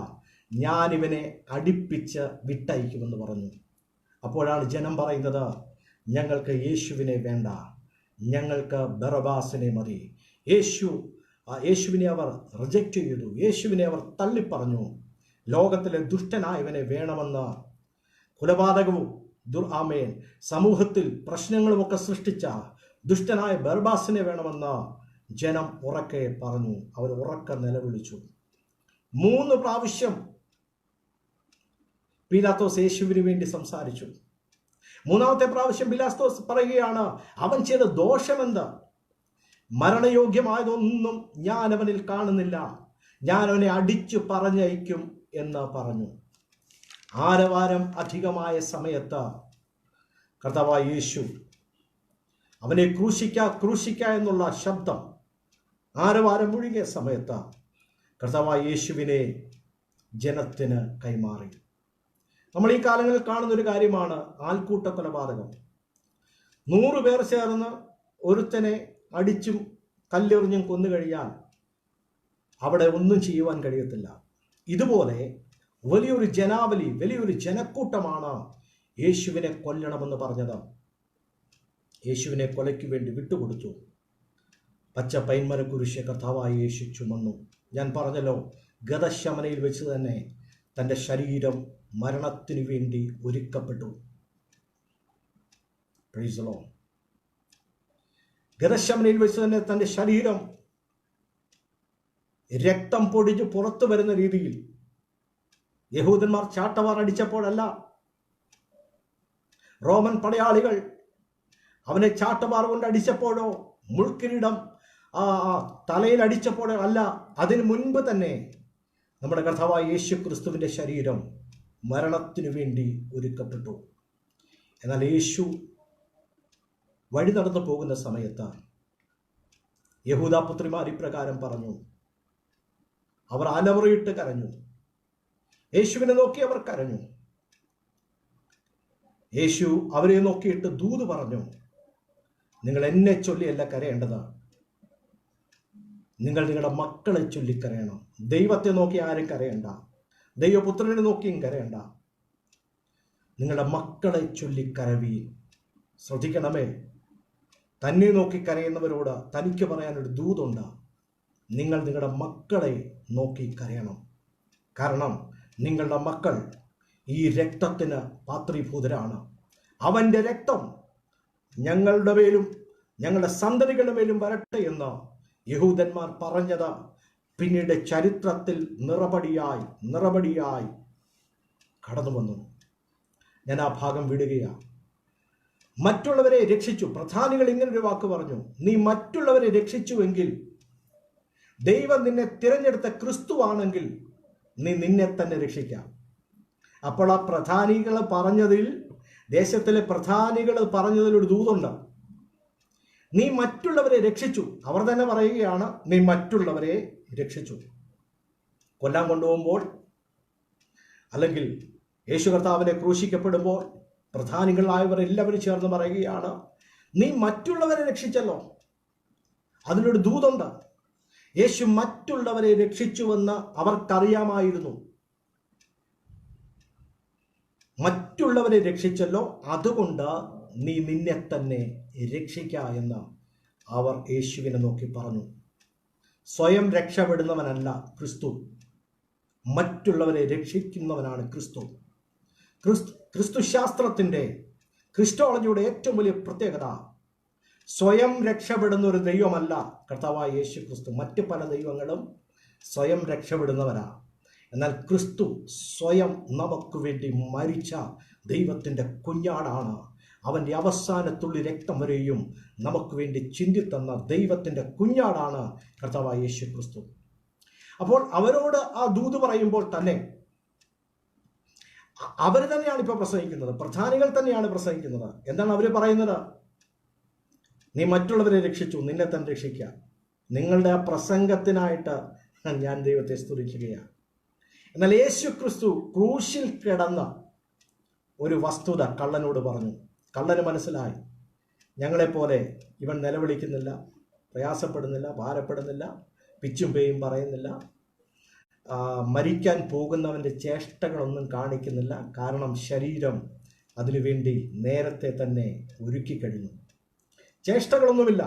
ഞാൻ ഇവനെ അടിപ്പിച്ച് വിട്ടയക്കുമെന്ന് പറഞ്ഞു. അപ്പോഴാണ് ജനം പറയുന്നത്, ഞങ്ങൾക്ക് യേശുവിനെ വേണ്ട, ഞങ്ങൾക്ക് ബറബാസിനെ മതി. യേശുവിനെ അവർ റിജക്റ്റ് ചെയ്തു, യേശുവിനെ അവർ തള്ളിപ്പറഞ്ഞു. ലോകത്തിലെ ദുഷ്ടനായവനെ വേണമെന്ന് കൊലപാതകവും സമൂഹത്തിൽ പ്രശ്നങ്ങളുമൊക്കെ സൃഷ്ടിച്ച ദുഷ്ടനായ ബർബാസിനെ വേണമെന്ന് ജനം ഉറക്കെ പറഞ്ഞു. അവർ ഉറക്കെ നിലവിളിച്ചു. 3 പ്രാവശ്യം പീലാത്തോസ് യേശുവിന് വേണ്ടി സംസാരിച്ചു. മൂന്നാമത്തെ പ്രാവശ്യം പിലാത്തോസ് പറയുകയാണ്, അവൻ ചെയ്ത ദോഷമെന്ത്? മരണയോഗ്യമായതൊന്നും ഞാൻ അവനിൽ കാണുന്നില്ല, ഞാൻ അവനെ അടിച്ചു പറഞ്ഞയക്കും എന്ന് പറഞ്ഞു. ആരവാരം അധികമായ സമയത്ത് കർത്താവായ യേശു അവനെ ക്രൂശിക്ക എന്നുള്ള ശബ്ദം ആരവാരം മുഴുകിയ സമയത്ത് കർത്താവായ യേശുവിനെ ജനത്തിന് കൈമാറി. നമ്മൾ ഈ കാലങ്ങളിൽ കാണുന്ന ഒരു കാര്യമാണ് ആൾക്കൂട്ട കൊലപാതകം. 100 പേർ ചേർന്ന് ഒരുത്തനെ അടിച്ചും കല്ലെറിഞ്ഞും കൊന്നു കഴിയാൻ അവിടെ ഒന്നും ചെയ്യുവാൻ കഴിയത്തില്ല. ഇതുപോലെ വലിയൊരു ജനാവലി, വലിയൊരു ജനക്കൂട്ടമാണ് യേശുവിനെ കൊല്ലണമെന്ന് പറഞ്ഞത്. യേശുവിനെ കൊലയ്ക്ക് വേണ്ടി വിട്ടുകൊടുത്തു. പച്ച പൈന്മര കുരിശ് കർത്താവായ യേശു ചുമന്നു. ഞാൻ പറഞ്ഞല്ലോ, ഗതശമനയിൽ വെച്ച് തന്നെ തൻ്റെ ശരീരം മരണത്തിനു വേണ്ടി ഒരുക്കപ്പെട്ടു. Praise the Lord. ഗതശമനയിൽ വെച്ച് തന്നെ തൻ്റെ ശരീരം രക്തം പൊടിഞ്ഞ് പുറത്തു വരുന്ന രീതിയിൽ യഹൂദന്മാർ ചാട്ടവാർ അടിച്ചപ്പോഴല്ല, റോമൻ പടയാളികൾ അവനെ ചാട്ടവാർ കൊണ്ട് അടിച്ചപ്പോഴോ മുൾക്കിരീടം തലയിൽ അടിച്ചപ്പോഴോ അല്ല, അതിനു മുൻപ് തന്നെ നമ്മുടെ കർത്താവായ യേശു ക്രിസ്തുവിൻ്റെ ശരീരം മരണത്തിനു വേണ്ടി ഒരുക്കപ്പെട്ടു. എന്നാൽ യേശു വഴി നടന്നു പോകുന്ന സമയത്ത് യഹൂദാപുത്രിമാർ ഇപ്രകാരം പറഞ്ഞു. അവർ അലമുറയിട്ട് കരഞ്ഞു. യേശുവിനെ നോക്കി അവർ കരഞ്ഞു. യേശു അവരെ നോക്കിയിട്ട് ദൂത് പറഞ്ഞു, നിങ്ങൾ എന്നെ ചൊല്ലിയല്ല കരയേണ്ടത്, നിങ്ങൾ നിങ്ങളുടെ മക്കളെ ചൊല്ലിക്കരയണം. ദൈവത്തെ നോക്കി ആരും കരയണ്ട, ദൈവപുത്രനെ നോക്കിയും കരയണ്ട, നിങ്ങളുടെ മക്കളെ ചൊല്ലിക്കരവീൻ. ശ്രദ്ധിക്കണമേ, തന്നെ നോക്കി കരയുന്നവരോട് തനിക്ക് പറയാനൊരു ദൂതുണ്ട്. നിങ്ങൾ നിങ്ങളുടെ മക്കളെ നോക്കി കരയണം. കാരണം നിങ്ങളുടെ മക്കൾ ഈ രക്തത്തിന് പാത്രീഭൂതരാണ്. അവൻ്റെ രക്തം ഞങ്ങളുടെ മേലും ഞങ്ങളുടെ സന്തതികളുടെ മേലും വരട്ടെ എന്ന് യഹൂദന്മാർ പറഞ്ഞത് പിന്നീട് ചരിത്രത്തിൽ നിറപടിയായി കടന്നു വന്നു. ഞാൻ ആ ഭാഗം വിടുകയാണ്. മറ്റുള്ളവരെ രക്ഷിച്ചു. പ്രധാനികൾ ഇങ്ങനൊരു വാക്ക് പറഞ്ഞു, നീ മറ്റുള്ളവരെ രക്ഷിച്ചുവെങ്കിൽ, ദൈവം നിന്നെ തിരഞ്ഞെടുത്ത ക്രിസ്തുവാണെങ്കിൽ നീ നിന്നെ തന്നെ രക്ഷിക്കാം. അപ്പോൾ ആ പ്രധാനികൾ പറഞ്ഞതിൽ, ദേശത്തിലെ പ്രധാനികൾ പറഞ്ഞതിൽ ഒരു ദൂതുണ്ട്. നീ മറ്റുള്ളവരെ രക്ഷിച്ചു. അവർ തന്നെ പറയുകയാണ്, നീ മറ്റുള്ളവരെ രക്ഷിച്ചു. കൊല്ലാൻ കൊണ്ടുപോകുമ്പോൾ, അല്ലെങ്കിൽ യേശു കർത്താവിനെ ക്രൂശിക്കപ്പെടുമ്പോൾ പ്രധാനികളായവർ എല്ലാവരും ചേർന്ന് പറയുകയാണ്, നീ മറ്റുള്ളവരെ രക്ഷിച്ചല്ലോ. അതിനൊരു ദൂതുണ്ട്. യേശു മറ്റുള്ളവരെ രക്ഷിച്ചുവെന്ന് അവർക്കറിയാമായിരുന്നു. മറ്റുള്ളവരെ രക്ഷിച്ചല്ലോ, അതുകൊണ്ട് നീ നിന്നെ തന്നെ രക്ഷിക്ക എന്ന് അവർ യേശുവിനെ നോക്കി പറഞ്ഞു. സ്വയം രക്ഷപ്പെടുന്നവനല്ല ക്രിസ്തു, മറ്റുള്ളവരെ രക്ഷിക്കുന്നവനാണ് ക്രിസ്തു. ക്രിസ്തുശാസ്ത്രത്തിൻ്റെ, ക്രിസ്റ്റോളജിയുടെ ഏറ്റവും വലിയ പ്രത്യേകത, സ്വയം രക്ഷപ്പെടുന്ന ഒരു ദൈവമല്ല കർത്താവായ യേശു ക്രിസ്തു. മറ്റ് പല ദൈവങ്ങളും സ്വയം രക്ഷപ്പെടുന്നവരാ. എന്നാൽ ക്രിസ്തു സ്വയം നമുക്ക് വേണ്ടി മരിച്ച ദൈവത്തിൻ്റെ കുഞ്ഞാടാണ്. അവൻ്റെ അവസാനത്തുള്ളി രക്തം വരെയും നമുക്ക് വേണ്ടി ചിന്തിത്തന്ന ദൈവത്തിൻ്റെ കുഞ്ഞാടാണ് കർത്താവായ യേശു ക്രിസ്തു. അപ്പോൾ അവരോട് ആ ദൂത് പറയുമ്പോൾ തന്നെ അവർ തന്നെയാണ് ഇപ്പോൾ പ്രസംഗിക്കുന്നത്, പ്രധാനികൾ തന്നെയാണ് പ്രസംഗിക്കുന്നത്. എന്താണ് അവർ പറയുന്നത്? നീ മറ്റുള്ളവരെ രക്ഷിച്ചു, നിന്നെ തന്നെ രക്ഷിക്കുക. നിങ്ങളുടെ ആ പ്രസംഗത്തിനായിട്ട് ഞാൻ ദൈവത്തെ സ്തുതിക്കുകയാണ്. എന്നാൽ യേശു ക്രിസ്തു ക്രൂശിൽ കിടന്ന ഒരു വസ്തുത കള്ളനോട് പറഞ്ഞു. കള്ളന് മനസ്സിലായി, ഞങ്ങളെപ്പോലെ ഇവൻ നിലവിളിക്കുന്നില്ല, പ്രയാസപ്പെടുന്നില്ല, ഭാരപ്പെടുന്നില്ല, പിച്ചും പേയും പറയുന്നില്ല, മരിക്കാൻ പോകുന്നവൻ്റെ ചേഷ്ടകളൊന്നും കാണിക്കുന്നില്ല. കാരണം ശരീരം അതിനുവേണ്ടി നേരത്തെ തന്നെ ഒരുക്കി കഴിഞ്ഞു. ചേഷ്ടകളൊന്നുമില്ല.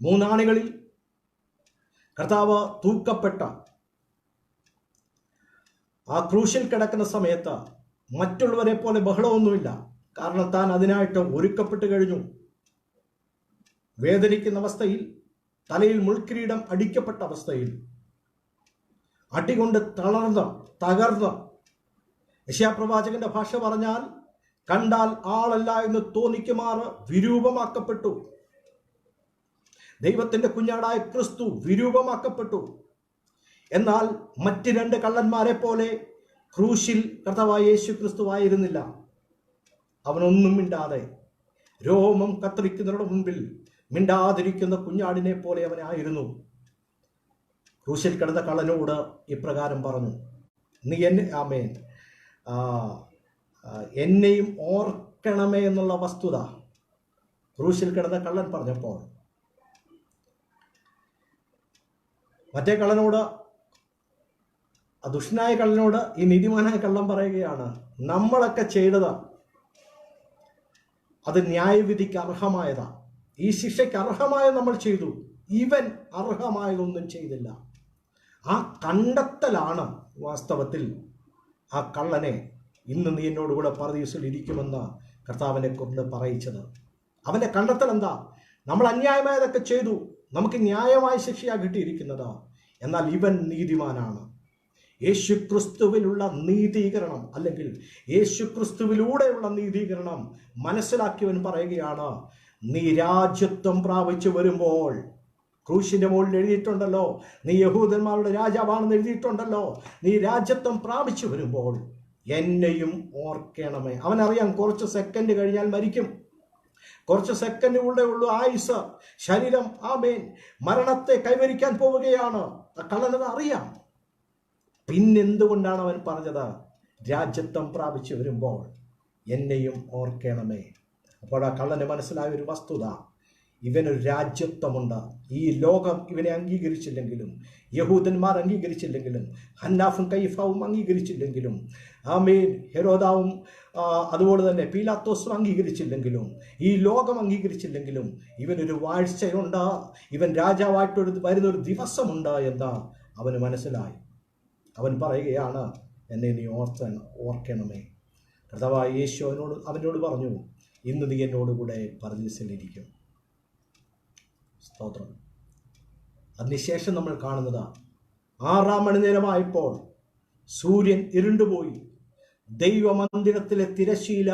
3 ആണികളിൽ കർത്താവ് തൂക്കപ്പെട്ട ആ ക്രൂശിൽ കിടക്കുന്ന സമയത്ത് മറ്റുള്ളവരെ പോലെ ബഹളമൊന്നുമില്ല. കാരണം താൻ അതിനായിട്ട് ഒരുക്കപ്പെട്ട് കഴിഞ്ഞു. വേദനിക്കുന്ന അവസ്ഥയിൽ, തലയിൽ മുൾക്കിരീടം അടിക്കപ്പെട്ട അവസ്ഥയിൽ, അടികൊണ്ട് തകർന്ന്, യെശയ്യാ പ്രവാചകന്റെ ഭാഷ പറഞ്ഞാൽ കണ്ടാൽ ആളല്ല എന്ന് തോന്നിക്കുമാറ് വിരൂപമാക്കപ്പെട്ടു. ദൈവത്തിന്റെ കുഞ്ഞാടായ ക്രിസ്തു വിരൂപമാക്കപ്പെട്ടു. എന്നാൽ മറ്റ് രണ്ട് കള്ളന്മാരെ പോലെ ക്രൂശിൽ കർത്താവായ യേശു ക്രിസ്തു ആയിരുന്നില്ല. അവനൊന്നും മിണ്ടാതെ, രോമം കത്തിരിക്കുന്നവരുടെ മുൻപിൽ മിണ്ടാതിരിക്കുന്ന കുഞ്ഞാടിനെ പോലെ അവനായിരുന്നു. ക്രൂശിൽ കിടന്ന കള്ളനോട് ഇപ്രകാരം പറഞ്ഞു, നീ എന്നെയും ഓർക്കണമേ എന്നുള്ള വസ്തുത ക്രൂശിൽ കിടന്ന കള്ളൻ പറഞ്ഞപ്പോൾ, മറ്റേ കള്ളനോട്, ദുഷ്ടനായ കള്ളനോട് ഈ നീതിമാനായ കള്ളൻ പറയുകയാണ്, നമ്മളൊക്കെ ചെയ്തത് അത് ന്യായവിധിക്ക് അർഹമായതാ. ഈ ശിക്ഷയ്ക്ക് അർഹമായത് നമ്മൾ ചെയ്തു, ഇവൻ അർഹമായതൊന്നും ചെയ്തില്ല. ആ കണ്ടെത്തലാണ് വാസ്തവത്തിൽ ആ കള്ളനെ ഇന്ന് നീ എന്നോടുകൂടെ പറുദീസയിൽ ഇരിക്കുമെന്ന് കർത്താവിനെ കൊണ്ട് പറയിച്ചത്. അവൻ്റെ കണ്ടെത്തൽ എന്താ? നമ്മൾ അന്യായമായതൊക്കെ ചെയ്തു, നമുക്ക് ന്യായമായ ശിക്ഷയാണ് കിട്ടിയിരിക്കുന്നത്. എന്നാൽ ഇവൻ നീതിമാനാണ്. യേശു ക്രിസ്തുവിലുള്ള നീതീകരണം, അല്ലെങ്കിൽ യേശു ക്രിസ്തുവിലൂടെയുള്ള നീതീകരണം മനസ്സിലാക്കിയവൻ പറയുകയാണ്, നീ രാജ്യത്വം പ്രാപിച്ചു വരുമ്പോൾ, ക്രൂശിന്റെ മുകളിൽ എഴുതിയിട്ടുണ്ടല്ലോ, നീ യഹൂദന്മാരുടെ രാജാവാണെന്ന് എഴുതിയിട്ടുണ്ടല്ലോ, നീ രാജ്യത്വം പ്രാപിച്ചു വരുമ്പോൾ എന്നെയും ഓർക്കണമേ. അവനറിയാം കുറച്ച് സെക്കൻഡ് കഴിഞ്ഞാൽ മരിക്കും. കുറച്ച് സെക്കൻഡുകളുടെ ഉള്ളൂ ആയുസ്. ശരീരം മരണത്തെ കൈവരിക്കാൻ പോവുകയാണ്. കള്ളനത് അറിയാം. പിന്നെന്തുകൊണ്ടാണ് അവൻ പറഞ്ഞത്, രാജ്യത്വം പ്രാപിച്ചു വരുമ്പോൾ എന്നെയും ഓർക്കണമേ? അപ്പോൾ ആ കള്ളന് മനസ്സിലായ ഒരു വസ്തുത, ഇവനൊരു രാജ്യത്വമുണ്ട്. ഈ ലോകം ഇവനെ അംഗീകരിച്ചില്ലെങ്കിലും, യഹൂദന്മാർ അംഗീകരിച്ചില്ലെങ്കിലും, ഹന്നാഫും കയ്യഫാവും അംഗീകരിച്ചില്ലെങ്കിലും, ഹെരോദാവും അതുപോലെ തന്നെ പീലാത്തോസും അംഗീകരിച്ചില്ലെങ്കിലും, ഈ ലോകം അംഗീകരിച്ചില്ലെങ്കിലും, ഇവനൊരു വാഴ്ചയുണ്ട്, ഇവൻ രാജാവായിട്ട് വരുന്നൊരു ദിവസമുണ്ട് എന്ന് അവന് മനസ്സിലായി. അവൻ പറയുകയാണ്, എന്നെ നീ ഓർക്കണമേ. കർത്താവായ യേശു അവനോട് പറഞ്ഞു, ഇന്ന് നീ എന്നോടുകൂടെ പറുദീസയിലിരിക്കും. സ്തോത്രം. അതിനുശേഷം നമ്മൾ കാണുന്നത് 6 മണി നേരമായപ്പോൾ സൂര്യൻ ഇരുണ്ടുപോയി, ദൈവമന്ദിരത്തിലെ തിരശീല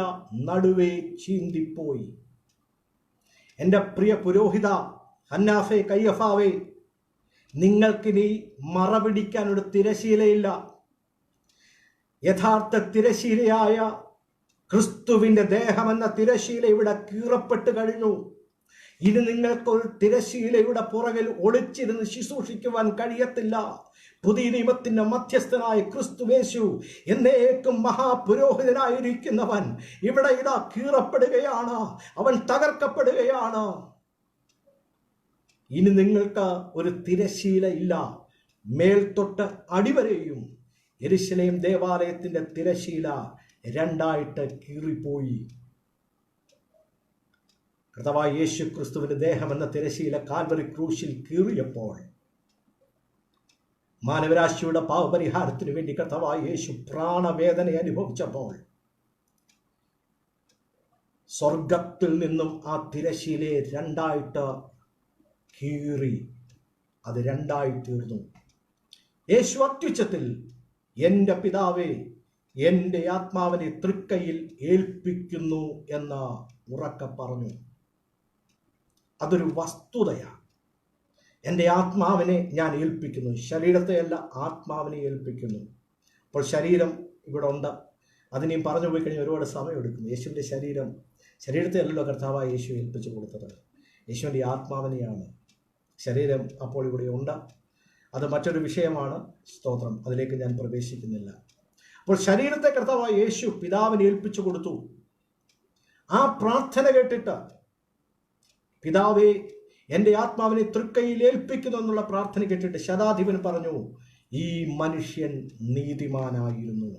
നടുവേ ചീന്തിപ്പോയി. എൻ്റെ പ്രിയ പുരോഹിത ഹന്നാഫേ, കയ്യഫാവേ, നിങ്ങൾക്കിനി മറപിടിക്കാനൊരു തിരശീലയില്ല. യഥാർത്ഥ തിരശീലയായ ക്രിസ്തുവിൻ്റെ ദേഹമെന്ന തിരശീല ഇവിടെ കീറപ്പെട്ട് കഴിഞ്ഞു. ഇനി നിങ്ങൾക്കൊരു തിരശീലയുടെ പുറകിൽ ഒളിച്ചിരുന്ന് ശുശ്രൂഷിക്കുവാൻ കഴിയത്തില്ല. പുതിയ നിയമത്തിന്റെ മധ്യസ്ഥനായ ക്രിസ്തുയേശു എന്നേക്കും മഹാപുരോഹിതനായിരിക്കുന്നവൻ ഇവിടെ ഇതാ കീറപ്പെടുകയാണ്, അവൻ തകർക്കപ്പെടുകയാണ്. ഇനി നിങ്ങൾക്ക് ഒരു തിരശീല ഇല്ല. മേൽത്തൊട്ട് അടിവരെയും യെരൂശലേം ദേവാലയത്തിന്റെ തിരശീല 2ആയിട്ട് കീറിപ്പോയി. കർത്താവായ യേശു ക്രിസ്തുവിന്റെ ദേഹം എന്ന തിരശീല കാൽവരി ക്രൂശിൽ കീറിയപ്പോൾ, മാനവരാശിയുടെ പാപപരിഹാരത്തിനു വേണ്ടി കർത്താവായ യേശു പ്രാണവേദന അനുഭവിച്ചപ്പോൾ, സ്വർഗത്തിൽ നിന്നും ആ തിരശീലയെ 2ആയിട്ട് കീറി അത് 2ആയി തീർന്നു. യേശു അത്യുച്ചത്തിൽ, എൻ്റെ പിതാവേ, എൻ്റെ ആത്മാവിനെ തൃക്കൈയിൽ ഏൽപ്പിക്കുന്നു എന്ന് ഉറക്കെ പറഞ്ഞു. അതൊരു വസ്തുതയാണ്. എൻ്റെ ആത്മാവിനെ ഞാൻ ഏൽപ്പിക്കുന്നു, ശരീരത്തെയല്ല ആത്മാവിനെ ഏൽപ്പിക്കുന്നു. അപ്പോൾ ശരീരം ഇവിടെ ഉണ്ട്, അതിനെയും പറഞ്ഞു പോയി കഴിഞ്ഞാൽ ഒരുപാട് സമയമെടുക്കുന്നു. യേശുവിൻ്റെ ശരീരത്തെ അല്ലല്ലോ കർത്താവായ യേശു ഏൽപ്പിച്ചു കൊടുത്തത്, യേശുവിൻ്റെ ആത്മാവിനെയാണ്. ശരീരം അപ്പോൾ ഇവിടെ ഉണ്ട്, അത് മറ്റൊരു വിഷയമാണ്. സ്തോത്രം, അതിലേക്ക് ഞാൻ പ്രവേശിക്കുന്നില്ല. അപ്പോൾ ശരീരത്തെ കർത്താവായ യേശു പിതാവിനെ ഏൽപ്പിച്ചു കൊടുത്തു. ആ പ്രാർത്ഥന കേട്ടിട്ട്, പിതാവേ, എൻ്റെ ആത്മാവിനെ തൃക്കൈയിൽ ഏൽപ്പിക്കുന്നു എന്നുള്ള പ്രാർത്ഥന കേട്ടിട്ട് ശതാധിപൻ പറഞ്ഞു, ഈ മനുഷ്യൻ നീതിമാനായിരുന്നു.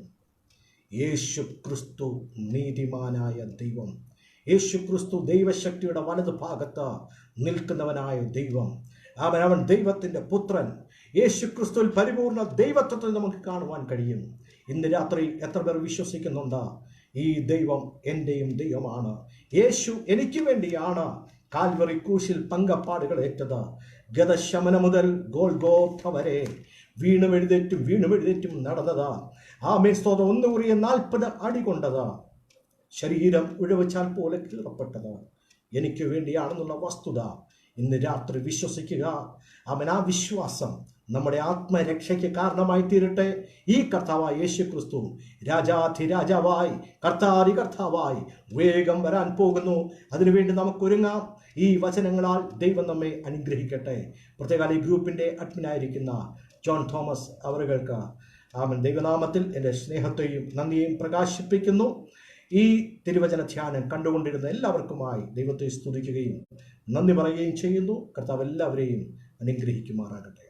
യേശു ക്രിസ്തു നീതിമാനായ ദൈവം, യേശു ക്രിസ്തു ദൈവശക്തിയുടെ വലതു ഭാഗത്ത് നിൽക്കുന്നവനായ ദൈവം, അവൻ ദൈവത്തിൻ്റെ പുത്രൻ. യേശു ക്രിസ്തുവിൽ പരിപൂർണ ദൈവത്വത്തിൽ നമുക്ക് കാണുവാൻ കഴിയും. ഇന്ന് രാത്രി എത്ര പേർ വിശ്വസിക്കുന്നുണ്ട്, ഈ ദൈവം എൻ്റെയും ദൈവമാണ്, യേശു എനിക്ക് വേണ്ടിയാണ് കാൽവറി ക്രൂശിൽ പങ്കപ്പാടുകൾ ഏറ്റത്. ഗതശമനം മുതൽ ഗോൽഗോഥ വരെ വീണുമെഴുതേറ്റും നടന്നത്. ആമേൻ, സ്തോത്രം. 1 കുറിയ 40 അടി കൊണ്ടത്. ശരീരം ഉഴവച്ചാൽ പോലെ കീറപ്പെട്ടത് എനിക്ക് വേണ്ടിയാണെന്നുള്ള വസ്തുത ഇന്ന് രാത്രി വിശ്വസിക്കുക. അവൻ ആ വിശ്വാസം നമ്മുടെ ആത്മരക്ഷയ്ക്ക് കാരണമായി തീരട്ടെ. ഈ കർത്താവായ യേശു ക്രിസ്തു രാജാധിരാജാവായി കർത്താവായി വേഗം വരാൻ പോകുന്നു. അതിനുവേണ്ടി നമുക്കൊരുങ്ങാം. ഈ വചനങ്ങളാൽ ദൈവം നമ്മെ അനുഗ്രഹിക്കട്ടെ. പ്രത്യേക ഈ ഗ്രൂപ്പിൻ്റെ അഡ്മിനായിരിക്കുന്ന ജോൺ തോമസ് അവർക്ക് അവൻ ദൈവനാമത്തിൽ എൻ്റെ സ്നേഹത്തെയും നന്ദിയെയും പ്രകാശിപ്പിക്കുന്നു. ഈ തിരുവചന ധ്യാനം കണ്ടുകൊണ്ടിരുന്ന എല്ലാവർക്കുമായി ദൈവത്തെ സ്തുതിക്കുകയും നന്ദി പറയുകയും ചെയ്യുന്നു. കർത്താവ് എല്ലാവരെയും അനുഗ്രഹിക്കുമാറാകട്ടെ.